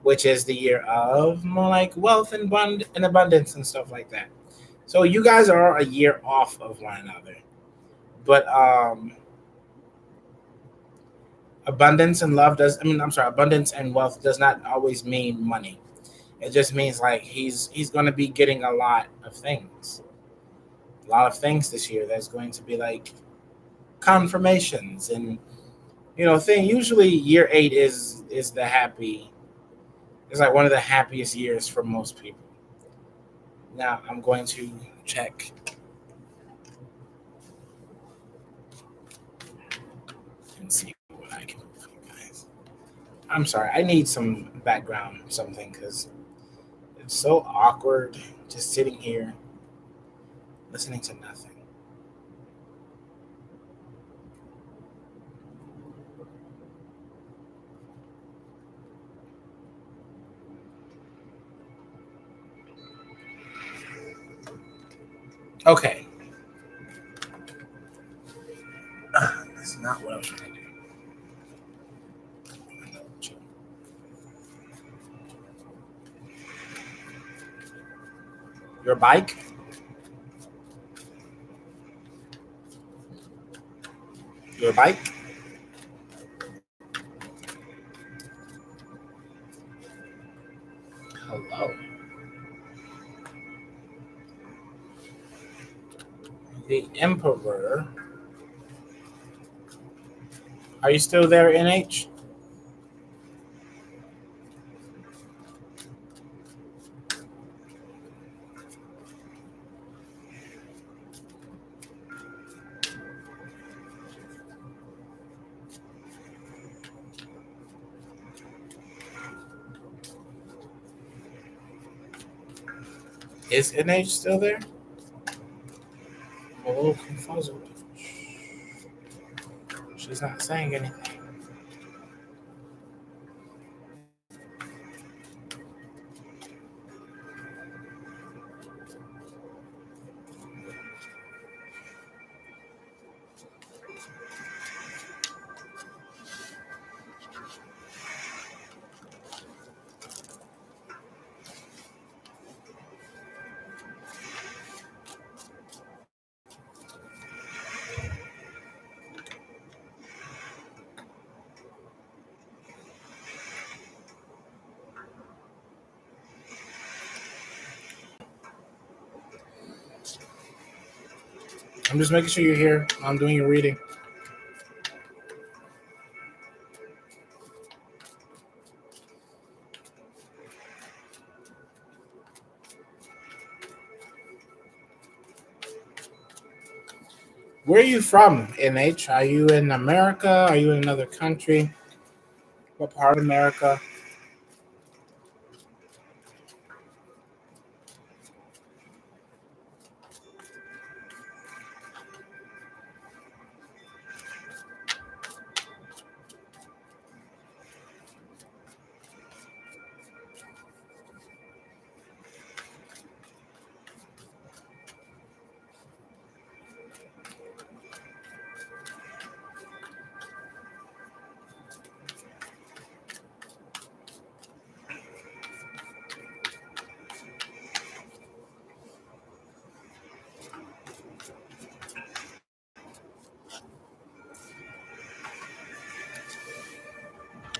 which is the year of more like wealth and abundance and stuff like that. So you guys are a year off of one another, but abundance and love does. I mean, I'm sorry, abundance and wealth does not always mean money. It just means like he's going to be getting a lot of things this year. That's going to be like confirmations and thing. Usually, year 8 is the happy. It's like one of the happiest years for most people. Now I'm going to check and see what I can do for you guys. I'm sorry, I need some background something because it's so awkward just sitting here listening to nothing. Okay, that's not what I was trying to do. Your bike? Your bike? Hello. The Emperor. Are you still there, NH? Is NH still there? I'm a little confused. She's not saying anything. I'm just making sure you're here. I'm doing your reading. Where are you from, NH? Are you in America? Are you in another country? What part of America?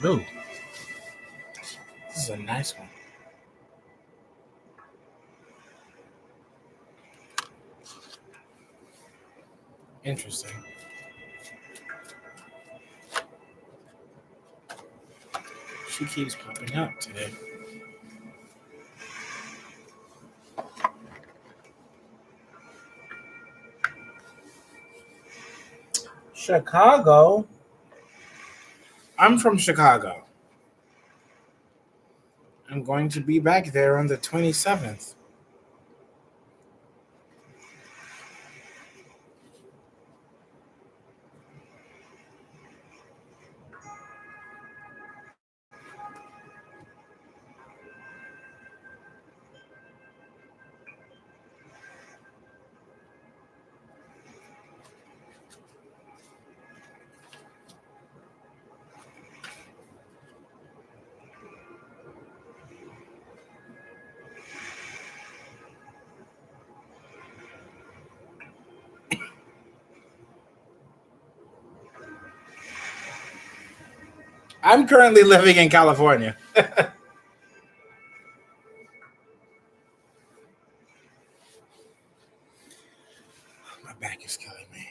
Ooh, this is a nice one. Interesting. She keeps popping up today. Chicago? I'm from Chicago. I'm going to be back there on the 27th. I'm currently living in California. My back is killing me.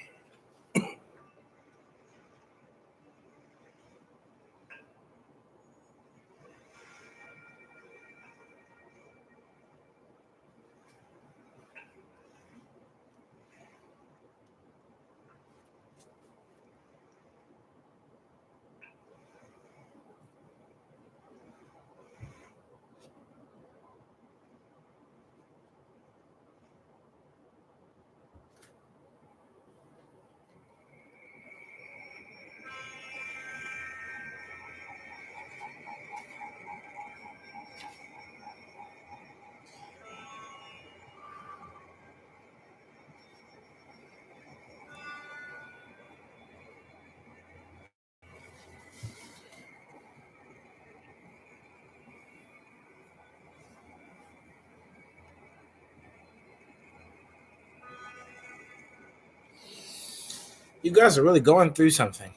You guys are really going through something.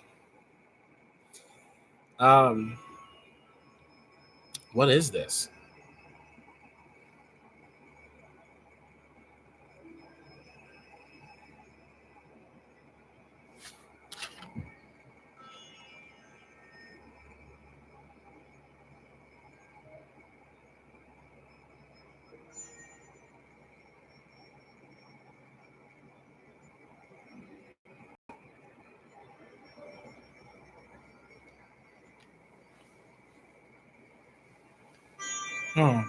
Um, what is this? Hmm.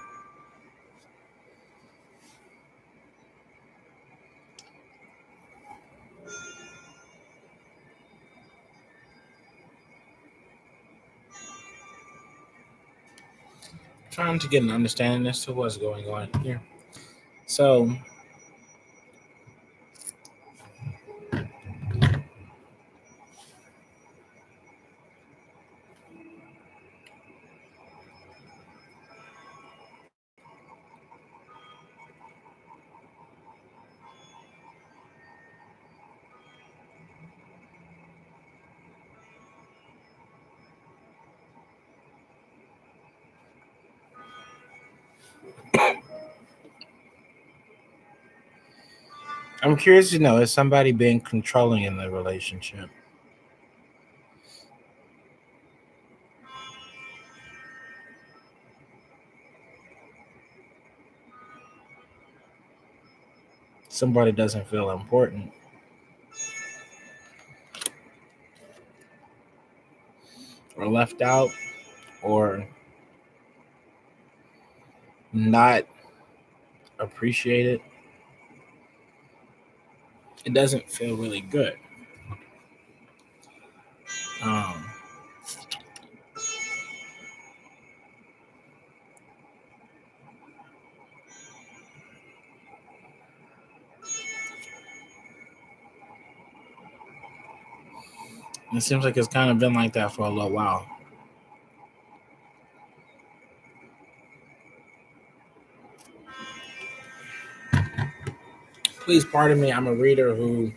Trying to get an understanding as to what's going on here. So, I'm curious to know, is somebody being controlling in the relationship? Somebody doesn't feel important. or left out or not appreciated, it doesn't feel really good. Um, it seems like it's kind of been like that for a little while. Please pardon me. I'm a reader who,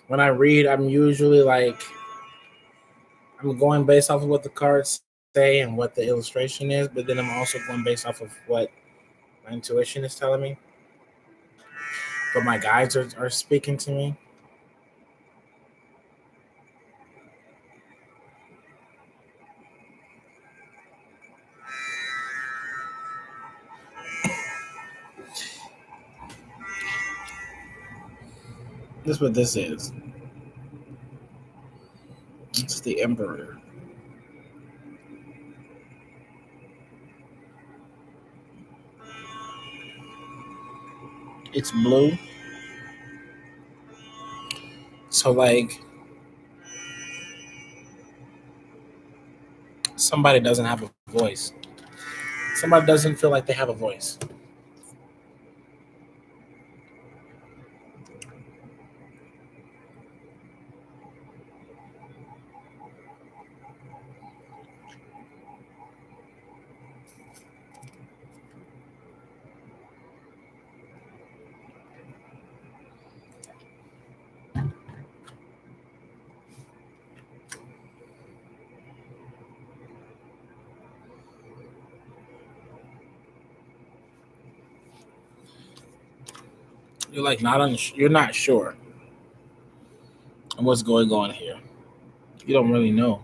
when I read, I'm usually like, I'm going based off of what the cards say and what the illustration is, but then I'm also going based off of what my intuition is telling me. But my guides are speaking to me. This is what this is. It's the Emperor. It's blue. So, like, somebody doesn't have a voice. Somebody doesn't feel like they have a voice. You're like you're not sure of what's going on here. You don't really know.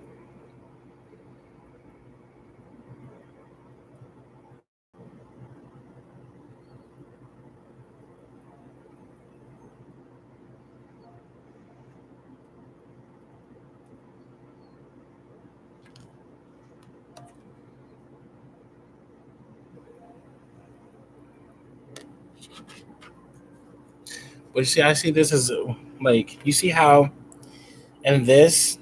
But you see, I see this as like, you see how in this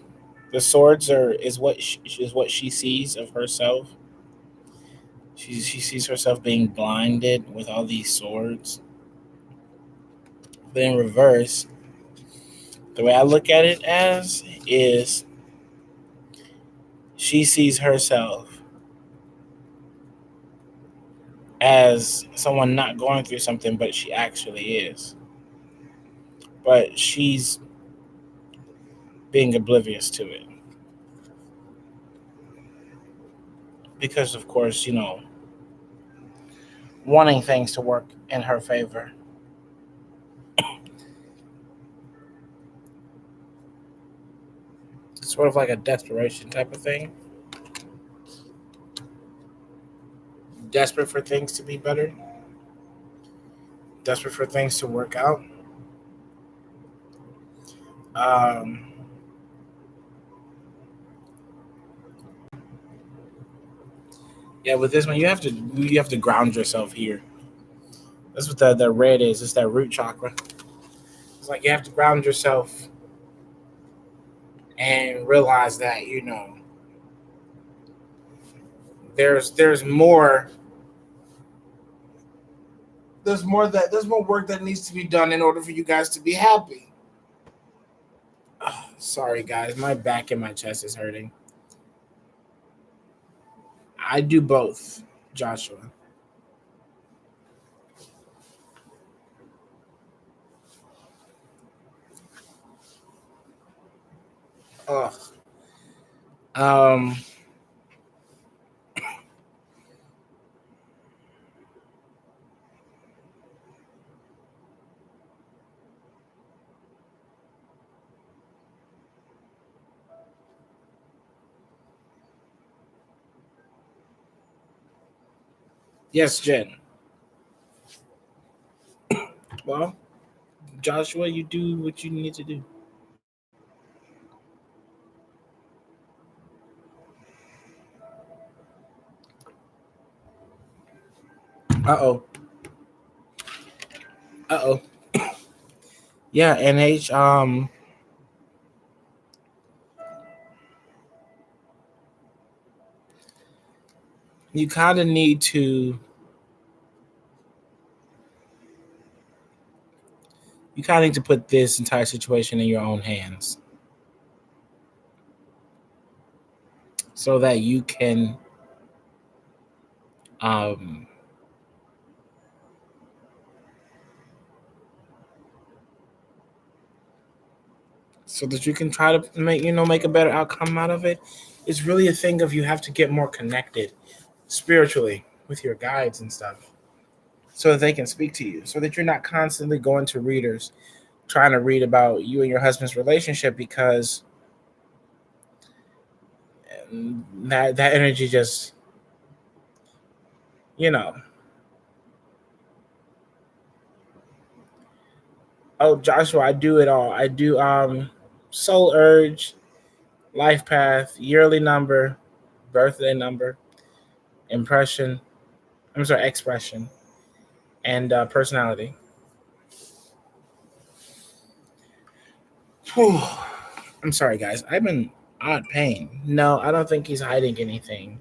the swords is what she sees of herself. She sees herself being blinded with all these swords. But in reverse, the way I look at it as is she sees herself as someone not going through something, but she actually is. But she's being oblivious to it. Because, of course, wanting things to work in her favor. It's sort of like a desperation type of thing. Desperate for things to be better. Desperate for things to work out. Um, yeah, with this one, you have to ground yourself here. That's what the red is. It's that root chakra. It's like you have to ground yourself and realize that there's more. There's more work that needs to be done in order for you guys to be happy. Sorry, guys, my back and my chest is hurting. I do both, Joshua. Ugh. Um. Yes, Jen. Well, Joshua, you do what you need to do. Uh-oh. Uh-oh. Yeah, NH, you kind of need to put this entire situation in your own hands so that you can um try to make a better outcome out of it. It's really a thing of you have to get more connected spiritually with your guides and stuff so that they can speak to you, so that you're not constantly going to readers trying to read about you and your husband's relationship, because that energy just, you know. Oh, Joshua, I do it all. I do soul urge, life path, yearly number, birthday number, impression. I'm sorry, expression, and personality. Whew. I'm sorry, guys. I'm in odd pain. No, I don't think he's hiding anything.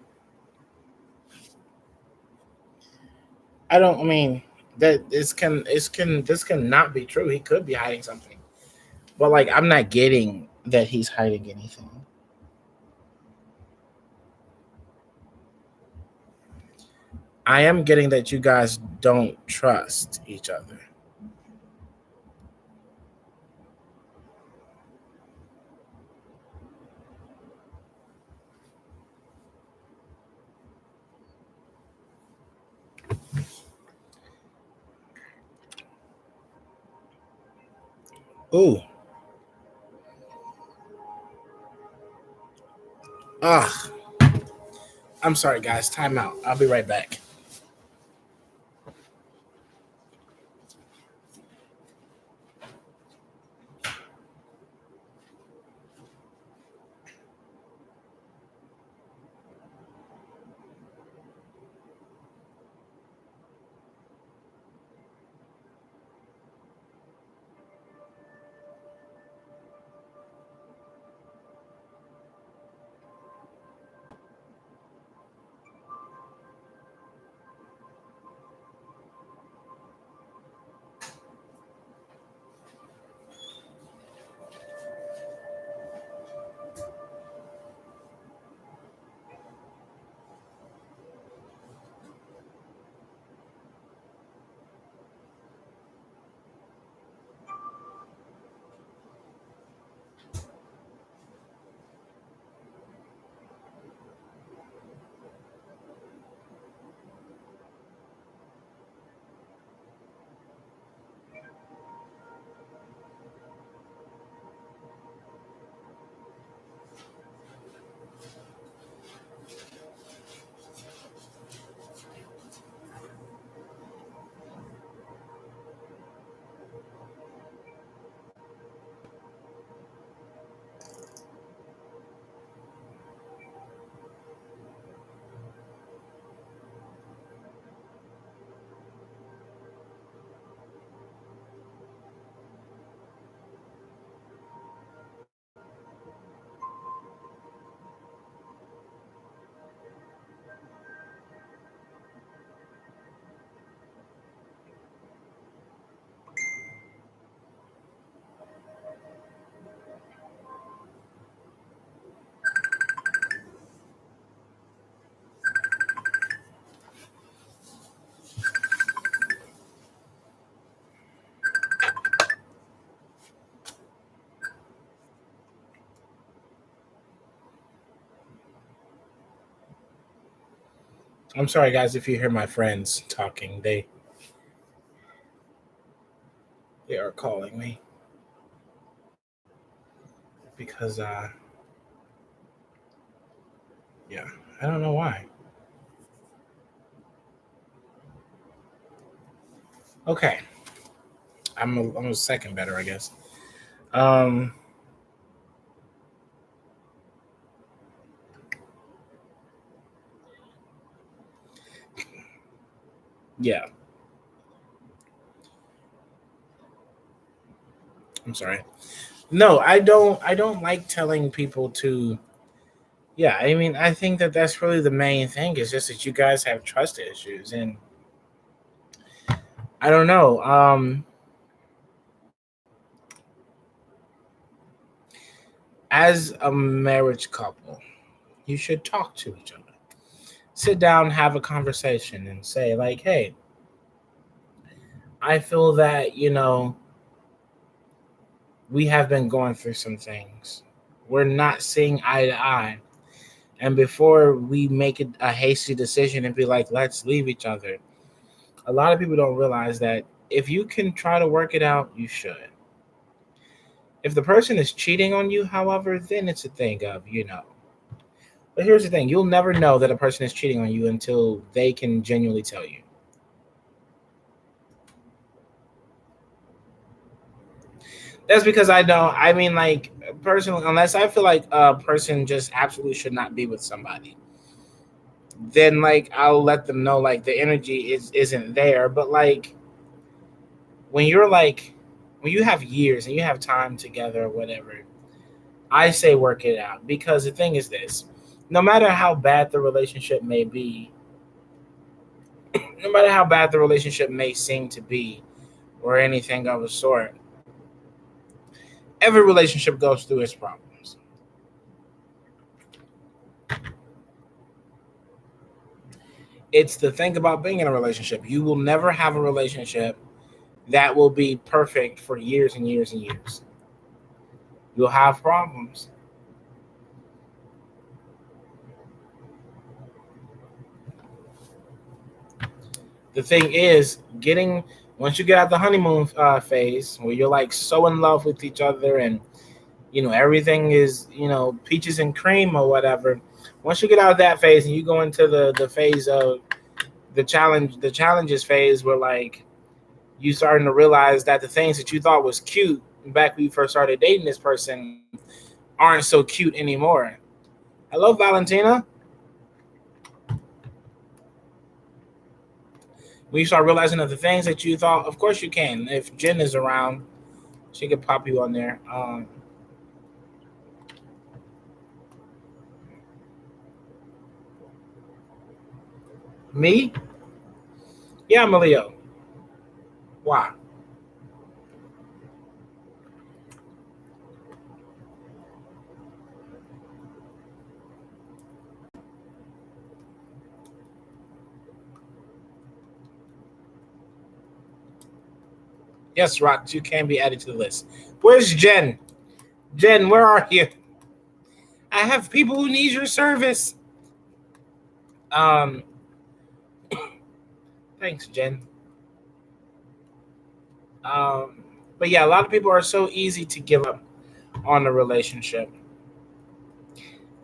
I don't. I mean, that this can not be true. He could be hiding something, but like I'm not getting that he's hiding anything. I am getting that you guys don't trust each other. Ooh. Ah. I'm sorry, guys. Time out. I'll be right back. I'm sorry, guys, if you hear my friends talking. They are calling me because yeah, I don't know why. Okay, I'm a second better, I guess. Um, Yeah. I'm sorry. No, I don't like telling people to. Yeah, I mean, I think that that's really the main thing. Is just that you guys have trust issues, and I don't know. As a marriage couple, you should talk to each other. Sit down, have a conversation, and say like, "Hey, I feel that we have been going through some things. We're not seeing eye to eye." And before we make it a hasty decision and be like, let's leave each other, a lot of people don't realize that if you can try to work it out, you should. If the person is cheating on you, however, then it's a thing of. But here's the thing, you'll never know that a person is cheating on you until they can genuinely tell you. That's because I don't, I mean, like, personally, unless I feel like a person just absolutely should not be with somebody, then like I'll let them know like the energy isn't there. But like when you're like when you have years and you have time together or whatever, I say work it out, because the thing is this: no matter how bad the relationship may be, no matter how bad the relationship may seem to be, or anything of a sort, every relationship goes through its problems. It's the thing about being in a relationship: you will never have a relationship that will be perfect for years and years and years. You'll have problems. The thing is, getting once you get out the honeymoon phase, where you're like so in love with each other, and everything is peaches and cream or whatever. Once you get out of that phase and you go into the phase of the challenges phase, where like you starting to realize that the things that you thought was cute back when you first started dating this person aren't so cute anymore. Hello, Valentina. When you start realizing that the things that you thought, of course you can. If Jen is around, she could pop you on there. Me? Yeah, I'm a Leo. Why? Yes, Rock, you can be added to the list. Where's Jen? Jen, where are you? I have people who need your service. Um, Thanks, Jen. Um, but yeah, a lot of people are so easy to give up on a relationship.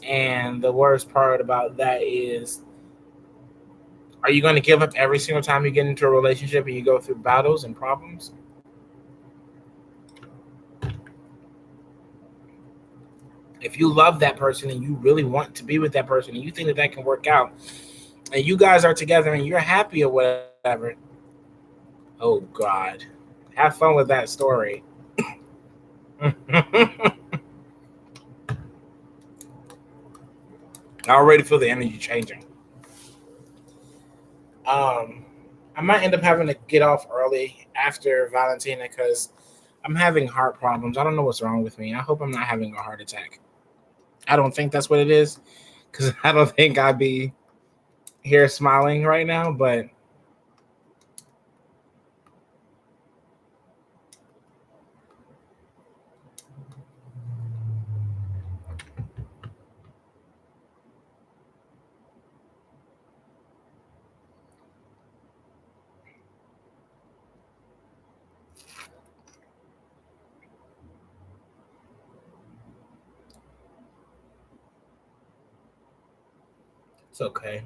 And the worst part about that is, are you going to give up every single time you get into a relationship and you go through battles and problems? If you love that person and you really want to be with that person and you think that that can work out, and you guys are together and you're happy or whatever, oh God, have fun with that story. I already feel the energy changing. Um, I might end up having to get off early after Valentina because I'm having heart problems. I don't know what's wrong with me. I hope I'm not having a heart attack. I don't think that's what it is, because I don't think I'd be here smiling right now, but it's okay.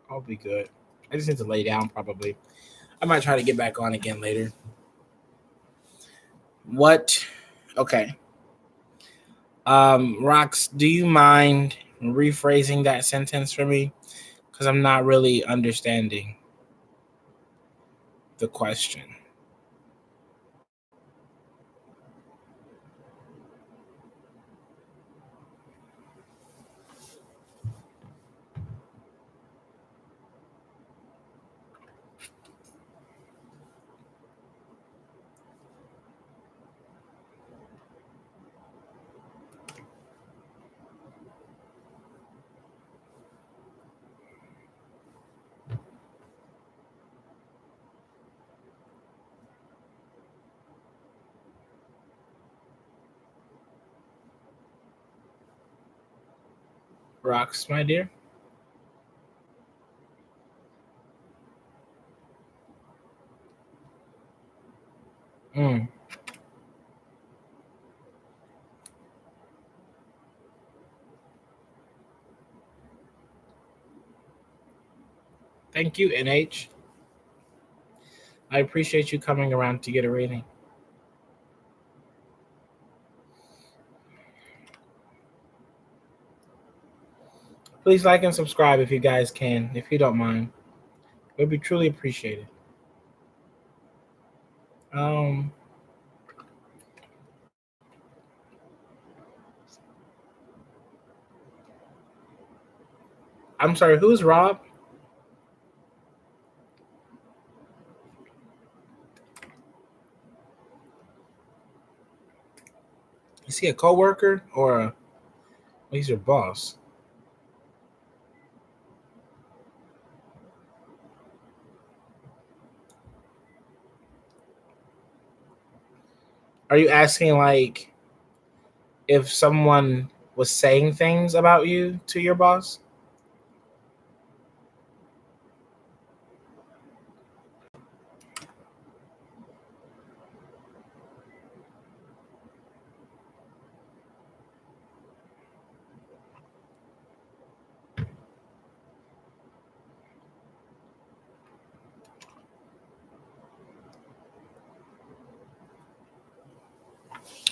I'll be good. I just need to lay down probably. I might try to get back on again later. What? Okay. Rox, do you mind rephrasing that sentence for me? Because I'm not really understanding. the question. Rocks, my dear. Mm. Thank you, NH. I appreciate you coming around to get a reading. Please like and subscribe if you guys can, if you don't mind. It would be truly appreciated. I'm sorry, who's Rob? Is he a coworker or he's your boss? Are you asking like if someone was saying things about you to your boss?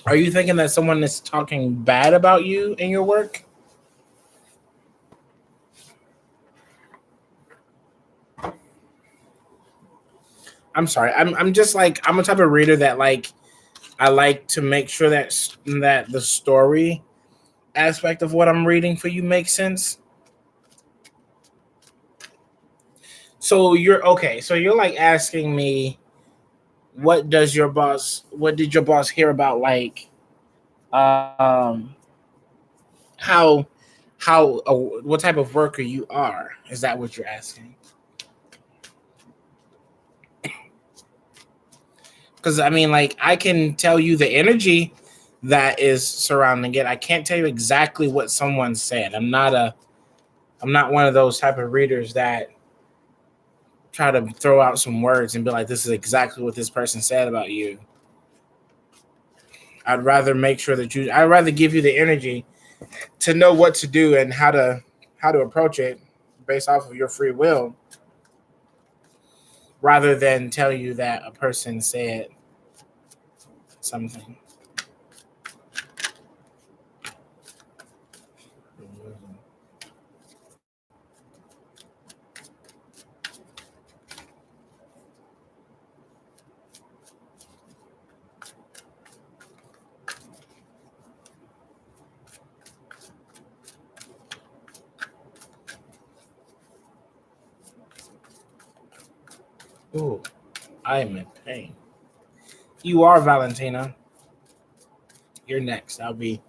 Are you thinking that someone is talking bad about you in your work? I'm sorry. I'm just like I'm a type of reader that like I like to make sure that the story aspect of what I'm reading for you makes sense. So you're okay. So you're like asking me what did your boss hear about like um how what type of worker you are? Is that what you're asking? Because I mean, like, I can tell you the energy that is surrounding it. I can't tell you exactly what someone said. I'm not one of those type of readers that try to throw out some words and be like, this is exactly what this person said about you. I'd rather make sure that I'd rather give you the energy to know what to do and how to approach it based off of your free will, rather than tell you that a person said something. Ooh, I'm in pain. You are Valentina. You're next. I'll be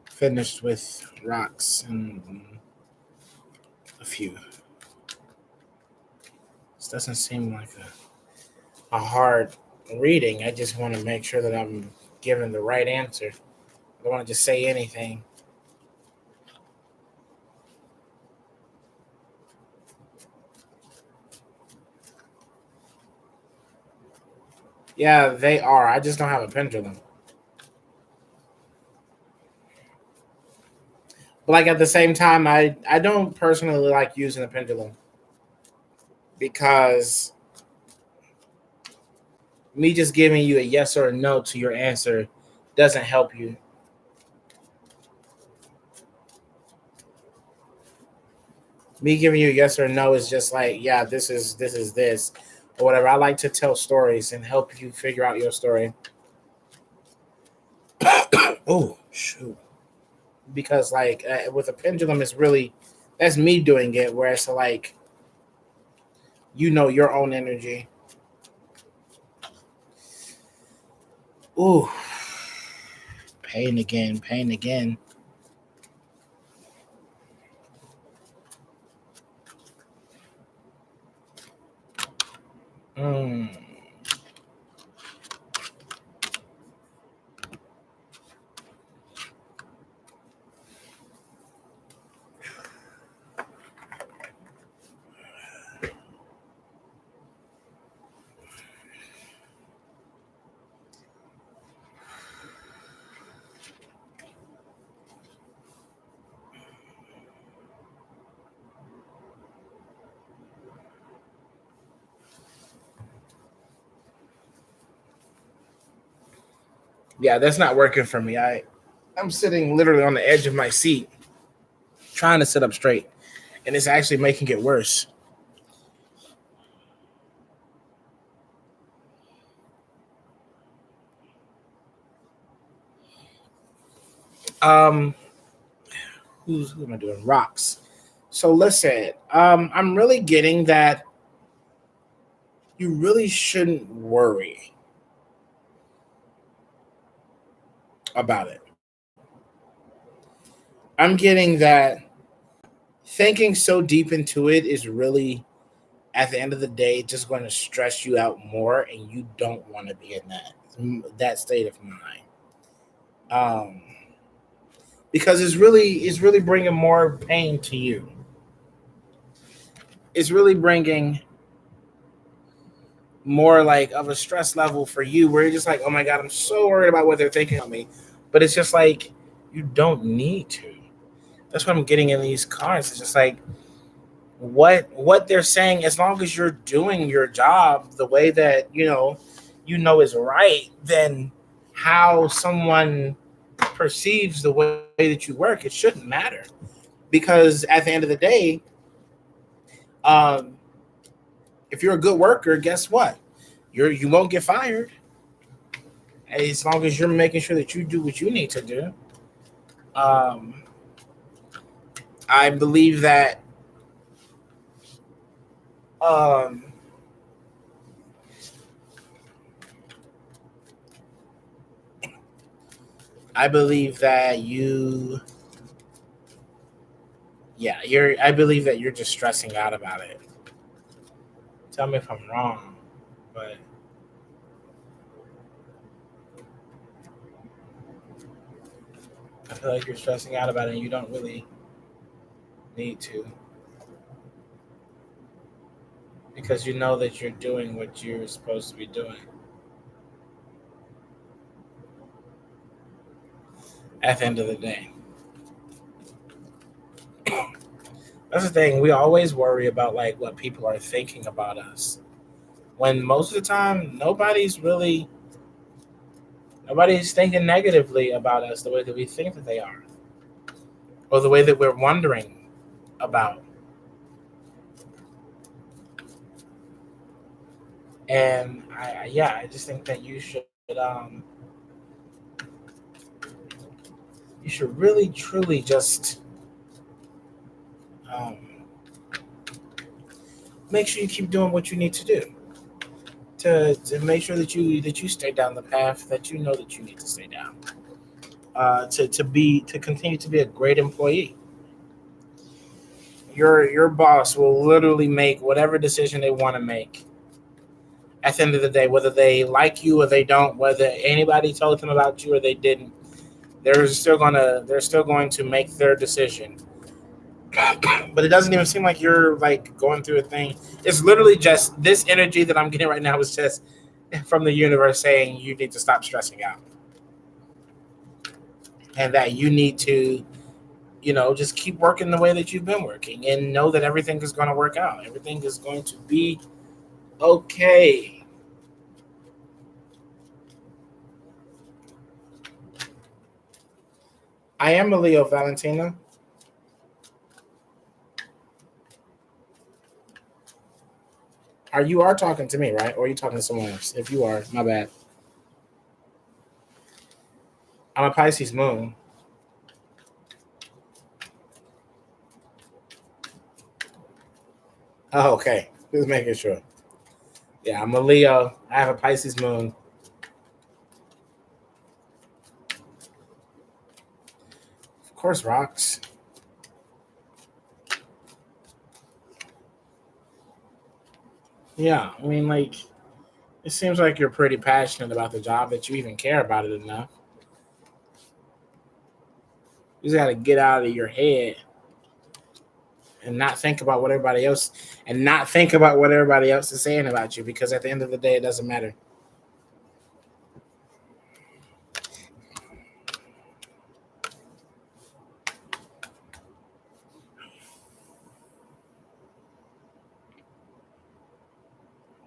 finished with rocks and a few. This doesn't seem like a hard reading. I just want to make sure that I'm giving the right answer. I don't want to just say anything. Yeah, they are. I just don't have a pendulum. But like at the same time, I don't personally like using a pendulum because me just giving you a yes or a no to your answer doesn't help you. Me giving you a yes or no is just like, yeah, this is this. or whatever. I like to tell stories and help you figure out your story. Oh, shoot. Because like with a pendulum, it's really that's me doing it. Whereas like your own energy. Ooh, pain again, pain again. Mm. Yeah, that's not working for me. I'm sitting literally on the edge of my seat, trying to sit up straight, and it's actually making it worse. Um, who am I doing? Rocks. So listen, I'm really getting that you really shouldn't worry about it. I'm getting that thinking so deep into it is really, at the end of the day, just going to stress you out more, and you don't want to be in that state of mind. Um, because it's really bringing more pain to you. It's really bringing more like of a stress level for you, where you're just like, oh my god, I'm so worried about what they're thinking of me. But it's just like you don't need to. That's what I'm getting in these cards. It's just like what they're saying, as long as you're doing your job the way that is right, then how someone perceives the way that you work, it shouldn't matter. Because at the end of the day, um, if you're a good worker, guess what? You won't get fired as long as you're making sure that you do what you need to do. Um, I believe that um, I believe that I believe that you're just stressing out about it. Tell me if I'm wrong, but I feel like you're stressing out about it and you don't really need to, because you know that you're doing what you're supposed to be doing at the end of the day. That's the thing. We always worry about like what people are thinking about us. When most of the time nobody's thinking negatively about us the way that we think that they are. Or the way that we're wondering about. And I just think that you should really truly just um, make sure you keep doing what you need to do to make sure that you stay down the path that you know that you need to stay down. To continue to be a great employee. Your boss will literally make whatever decision they want to make. At the end of the day, whether they like you or they don't, whether anybody told them about you or they didn't, they're still going to make their decision. But it doesn't even seem like you're like going through a thing. It's literally just this energy that I'm getting right now is just from the universe saying you need to stop stressing out, and that you need to, just keep working the way that you've been working, and know that everything is going to work out. Everything is going to be okay. I am a Leo, Valentina. You are talking to me, right? Or are you talking to someone else? If you are, my bad. I'm a Pisces moon. Oh, okay. Just making sure. Yeah, I'm a Leo. I have a Pisces moon. Of course, rocks. Yeah, I mean, like, it seems like you're pretty passionate about the job that you even care about it enough. You just got to get out of your head and not think about what everybody else is saying about you, because at the end of the day, it doesn't matter.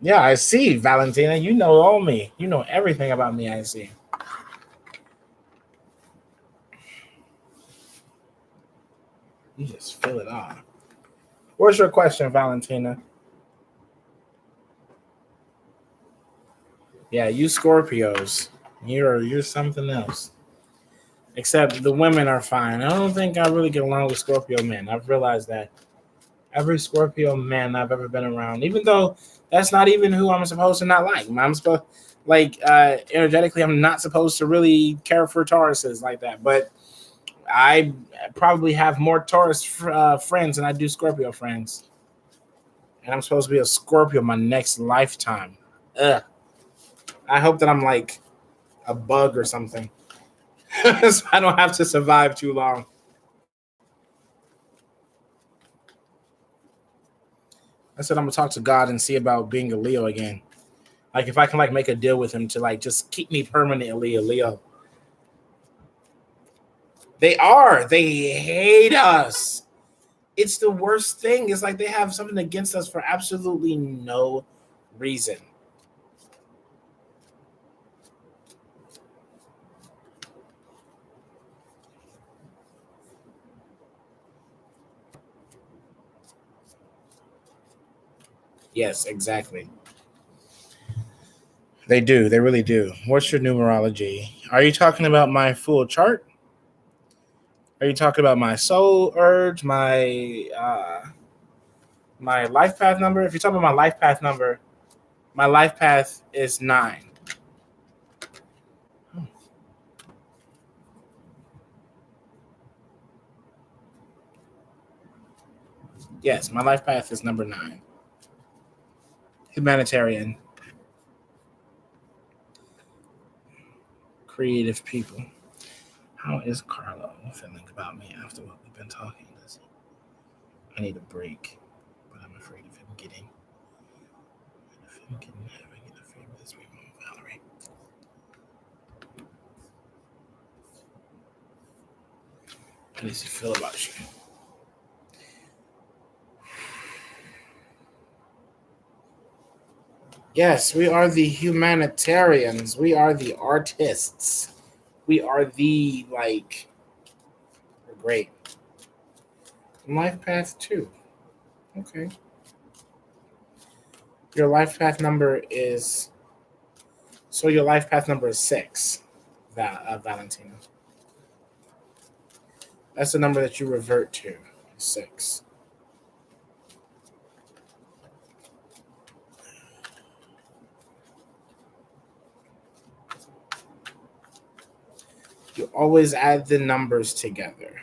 Yeah, I see, Valentina. You know all me. You know everything about me. I see. You just feel it on. What's your question, Valentina? Yeah, you Scorpios. You're something else. Except the women are fine. I don't think I really get along with Scorpio men. I've realized that every Scorpio man I've ever been around, even though that's not even who I'm supposed to not like. I'm supposed energetically, I'm not supposed to really care for Tauruses like that. But I probably have more Taurus friends than I do Scorpio friends, and I'm supposed to be a Scorpio my next lifetime. Ugh. I hope that I'm like a bug or something, so I don't have to survive too long. I said I'm gonna talk to God and see about being a Leo again. Like if I can like make a deal with him to like just keep me permanently a Leo. They are. They hate us. It's the worst thing. It's like they have something against us for absolutely no reason. Yes, exactly. They do. They really do. What's your numerology? Are you talking about my full chart? Are you talking about my soul urge, my life path number? If you're talking about my life path number, my life path is 9. Yes, my life path is number 9. Humanitarian, creative people. How is Carlo feeling about me after what we've been talking? I need a break, but I'm afraid of him getting. If him getting having an affair with this woman, Valerie. How does he feel about you? Yes, we are the humanitarians. We are the artists. We are the like. We're great. Life path 2. Okay. Your life path number is. So your life path number is 6, Valentina. That's the number that you revert to. 6. You always add the numbers together.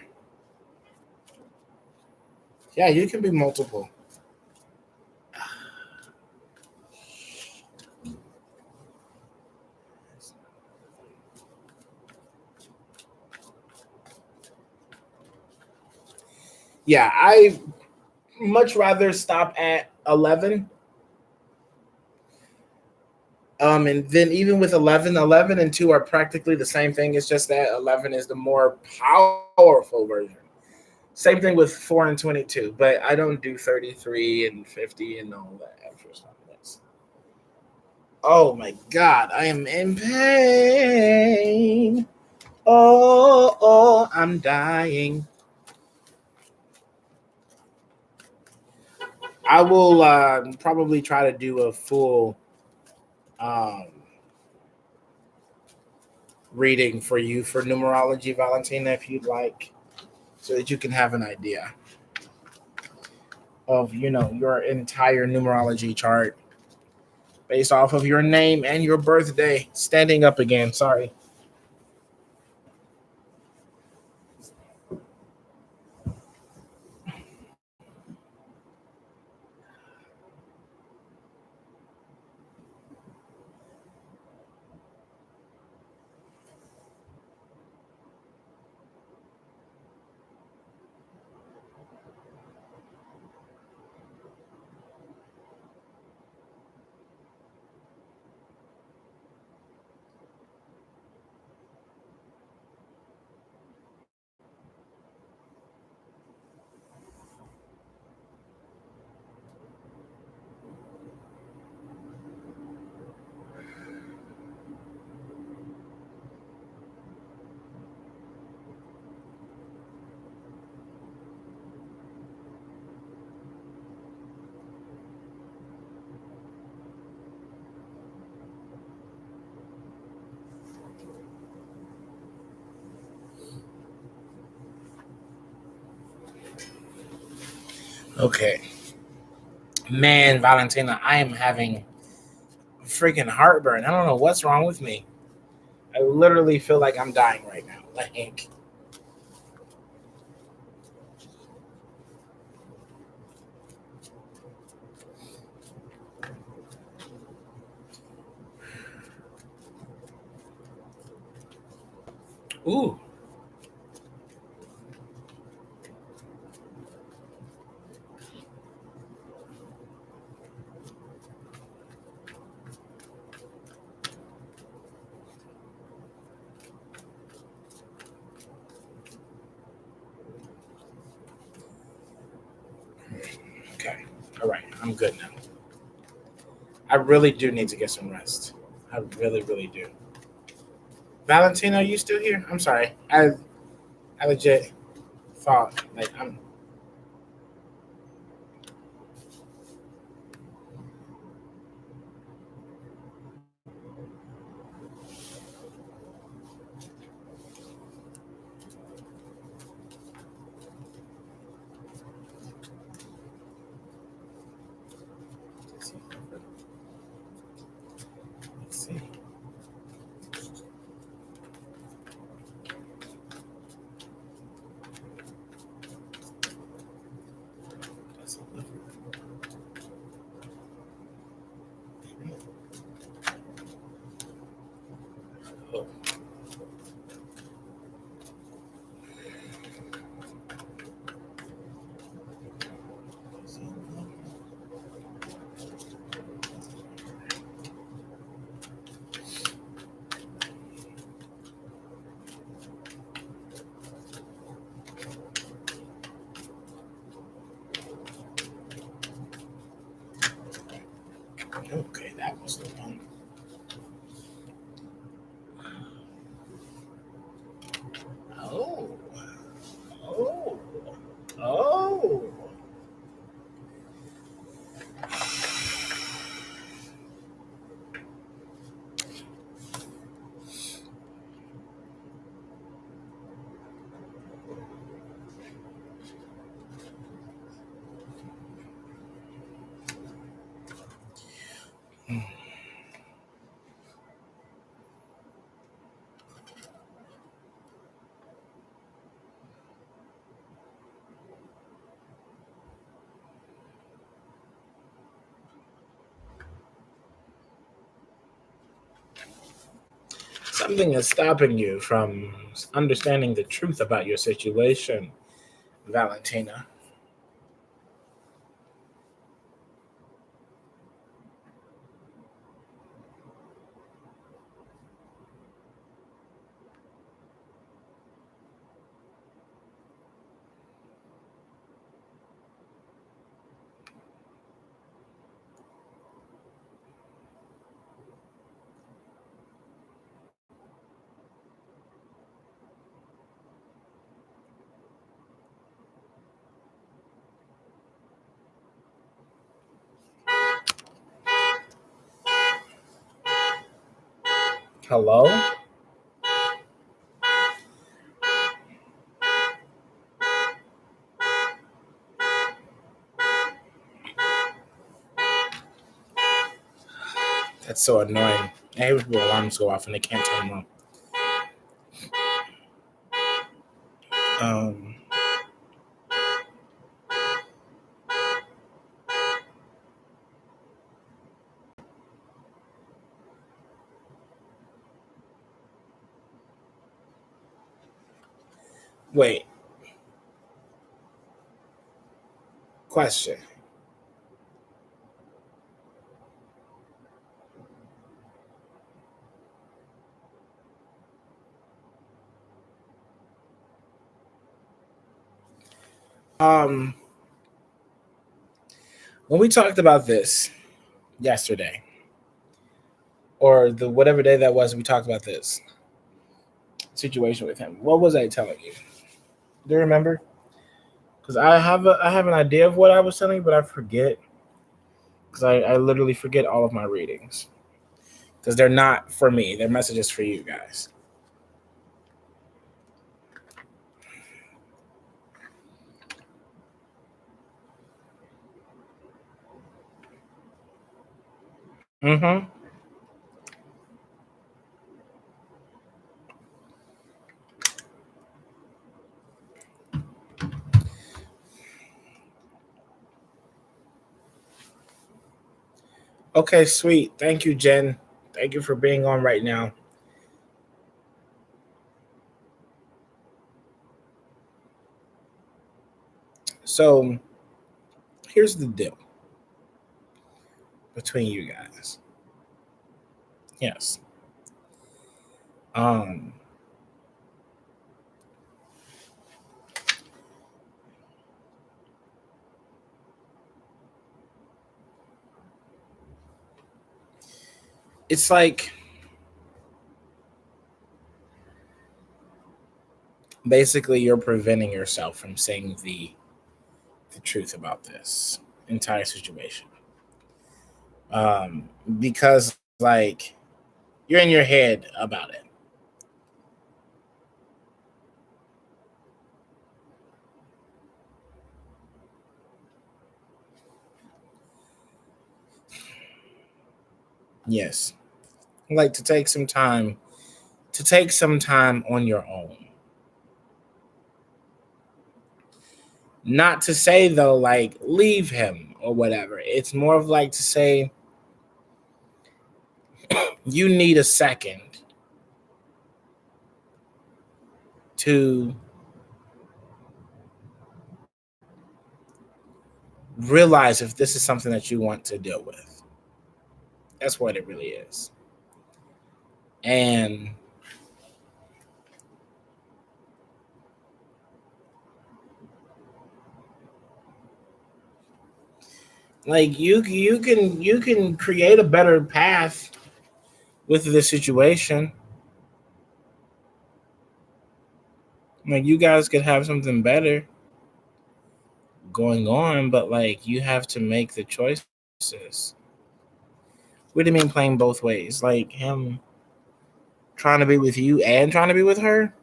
Yeah, you can be multiple. Yeah, I much rather stop at 11. And then even with 11 and 2 are practically the same thing. It's just that 11 is the more powerful version. Same thing with 4 and 22, but I don't do 33 and 50 and all that extra stuff. Oh my God, I am in pain. Oh, I'm dying. I will probably try to do a full um, reading for you for numerology, Valentina, if you'd like, so that you can have an idea of your entire numerology chart based off of your name and your birthday. Standing up again. Sorry. Okay. Man, Valentina, I am having freaking heartburn. I don't know what's wrong with me. I literally feel like I'm dying right now. Like, ooh. Okay. All right. I'm good now. I really do need to get some rest. I really, really do. Valentina, are you still here? I'm sorry. I legit thought like I'm. Let's see. That's a little- oh, okay, that was the one. Oh, oh, oh. Something is stopping you from understanding the truth about your situation, Valentina. Hello? That's so annoying. I hate when alarms go off and they can't turn them on. Wait. Question. When we talked about this yesterday, or the whatever day that was, we talked about this situation with him. What was I telling you? Do you remember? Because I have an idea of what I was telling you, but I forget. Because I literally forget all of my readings. Because they're not for me. They're messages for you guys. Mm-hmm. Okay, sweet. Thank you, Jen. Thank you for being on right now. So here's the deal between you guys. Yes. Um it's like basically you're preventing yourself from saying the truth about this entire situation. Because like you're in your head about it. Yes. Like to take some time on your own. Not to say though, like leave him or whatever. It's more of like to say you need a second to realize if this is something that you want to deal with. That's what it really is. And like you can create a better path with this situation. Like you guys could have something better going on, but like you have to make the choices. What do you mean playing both ways? Like him trying to be with you and trying to be with her?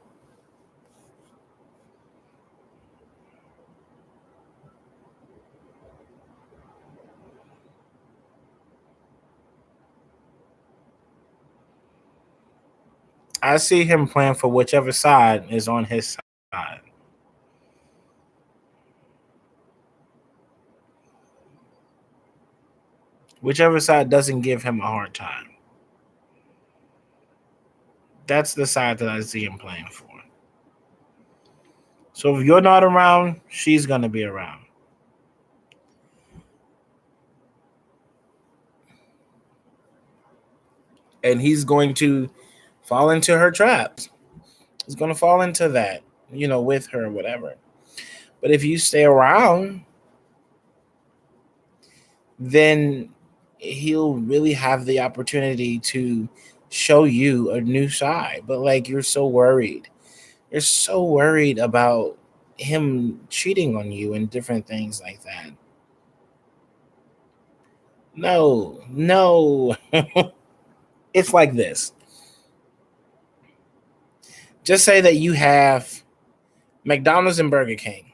I see him playing for whichever side is on his side. Whichever side doesn't give him a hard time. That's the side that I see him playing for. So if you're not around, she's going to be around. And he's going to fall into her traps. He's going to fall into that, with her or whatever. But if you stay around, then he'll really have the opportunity to show you a new side. But like you're so worried. You're so worried about him cheating on you and different things like that. No. It's like this. Just say that you have McDonald's and Burger King.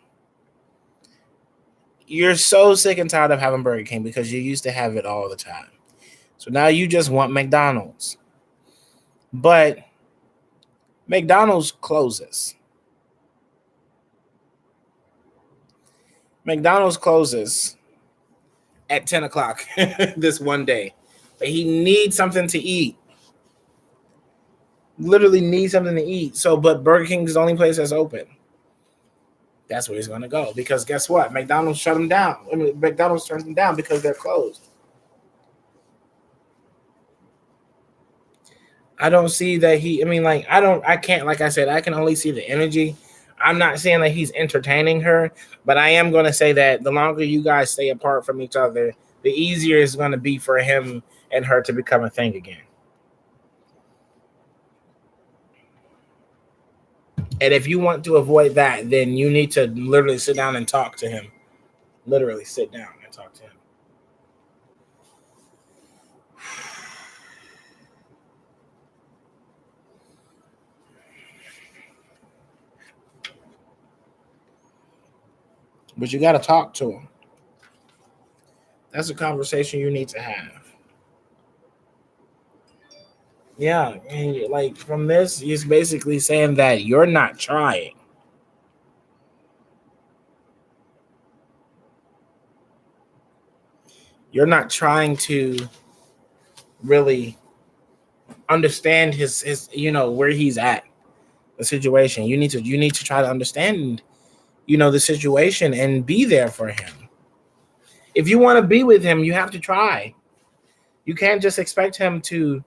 You're so sick and tired of having Burger King because you used to have it all the time. So now you just want McDonald's. But McDonald's closes. McDonald's closes at 10 o'clock this one day. But he needs something to eat. Literally needs something to eat. So, but Burger King is the only place that's open. That's where he's going to go. Because guess what? McDonald's shut them down. I mean, McDonald's turns them down because they're closed. I don't see that I can't, like I said, I can only see the energy. I'm not saying that he's entertaining her, but I am going to say that the longer you guys stay apart from each other, the easier it's going to be for him and her to become a thing again. And if you want to avoid that, then you need to literally sit down and talk to him. Literally sit down and talk to him. But you got to talk to him. That's a conversation you need to have. Yeah, and like from this, he's basically saying that you're not trying. You're not trying to really understand his where he's at, the situation. You need to try to understand, the situation and be there for him. If you want to be with him, you have to try. You can't just expect him to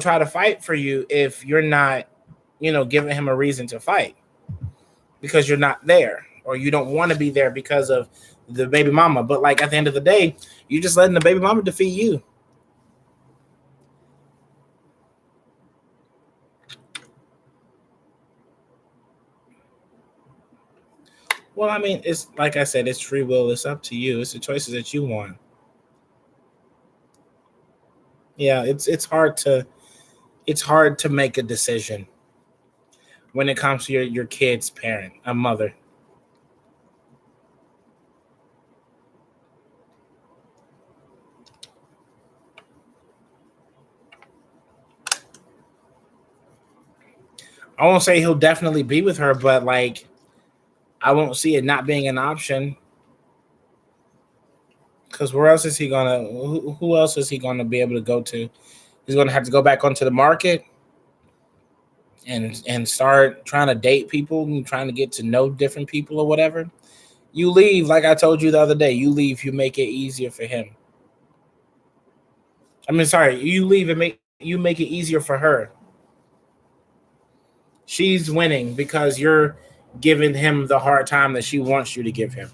try to fight for you if you're not, giving him a reason to fight because you're not there or you don't want to be there because of the baby mama. But like at the end of the day, you're just letting the baby mama defeat you. Well, I mean, it's like I said, it's free will. It's up to you. It's the choices that you want. Yeah, it's hard to make a decision when it comes to your kid's parent, a mother. I won't say he'll definitely be with her, but like I won't see it not being an option. Because where else is he gonna? Who else is he gonna be able to go to? He's gonna have to go back onto the market and start trying to date people and trying to get to know different people or whatever. You leave, like I told you the other day. You leave, you make it easier for him. I mean, sorry, you leave and make it easier for her. She's winning because you're giving him the hard time that she wants you to give him.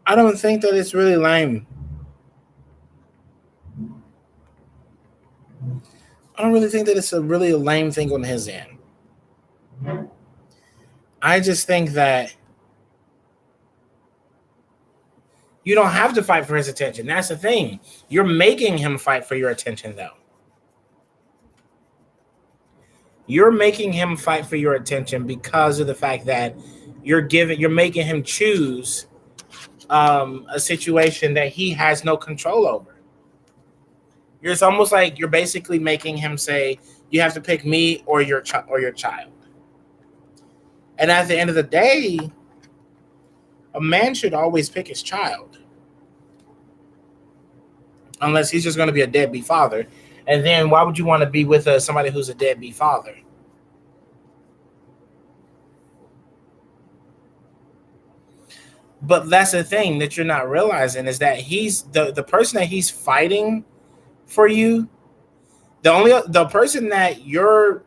I don't think that it's really lame. I don't really think that it's a really lame thing on his end. I just think that you don't have to fight for his attention. That's the thing. You're making him fight for your attention, though. You're making him fight for your attention because of the fact that you're making him choose a situation that he has no control over. It's almost like you're basically making him say, "You have to pick me or your child." And at the end of the day, a man should always pick his child, unless he's just going to be a deadbeat father. And then why would you want to be with somebody who's a deadbeat father? But that's the thing that you're not realizing is that he's the person that he's fighting for you. The person that you're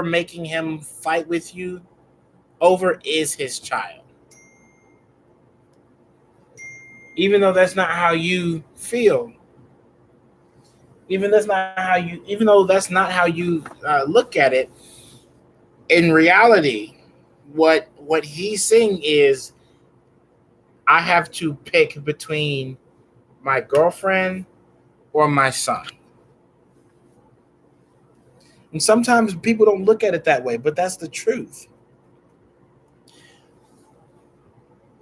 making him fight with you over is his child. Even though that's not how you feel, even though that's not how you look at it, in reality, what he's saying is I have to pick between my girlfriend or my son. And sometimes people don't look at it that way, but that's the truth.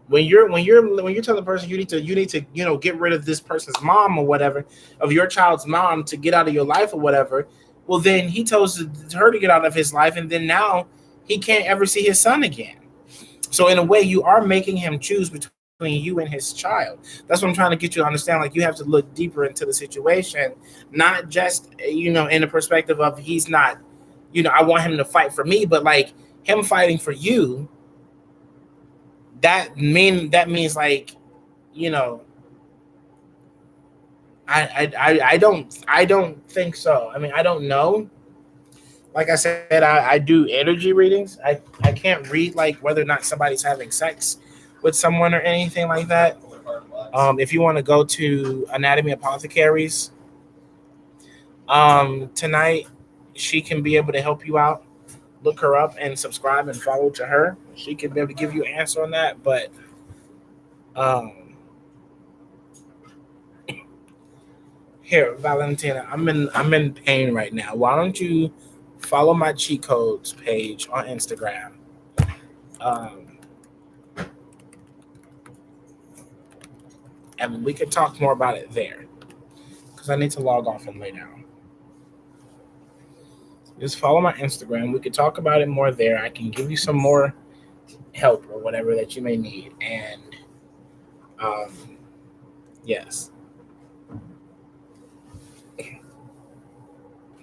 When you're telling the person you need to get rid of this person's mom or whatever, of your child's mom, to get out of your life or whatever, well then he tells her to get out of his life, and then now he can't ever see his son again. So in a way, you are making him choose between you and his child. That's what I'm trying to get you to understand. Like, you have to look deeper into the situation, not just in the perspective of he's not, I want him to fight for me, but like him fighting for you. That means like, you know, I don't think so. I mean, I don't know. Like I said, I do energy readings. I can't read like whether or not somebody's having sex with someone or anything like that. If you want to go to Anatomy Apothecaries tonight, she can be able to help you out. Look her up and subscribe and follow to her. She can be able to give you an answer on that. But um, here, Valentina, I'm in pain right now. Why don't you follow my cheat codes page on Instagram? Um, and we could talk more about it there, because I need to log off and lay down. Just follow my Instagram. We could talk about it more there. I can give you some more help or whatever that you may need. And um, yes.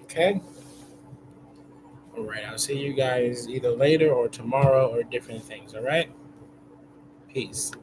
Okay. All right. I'll see you guys either later or tomorrow or different things. All right. Peace.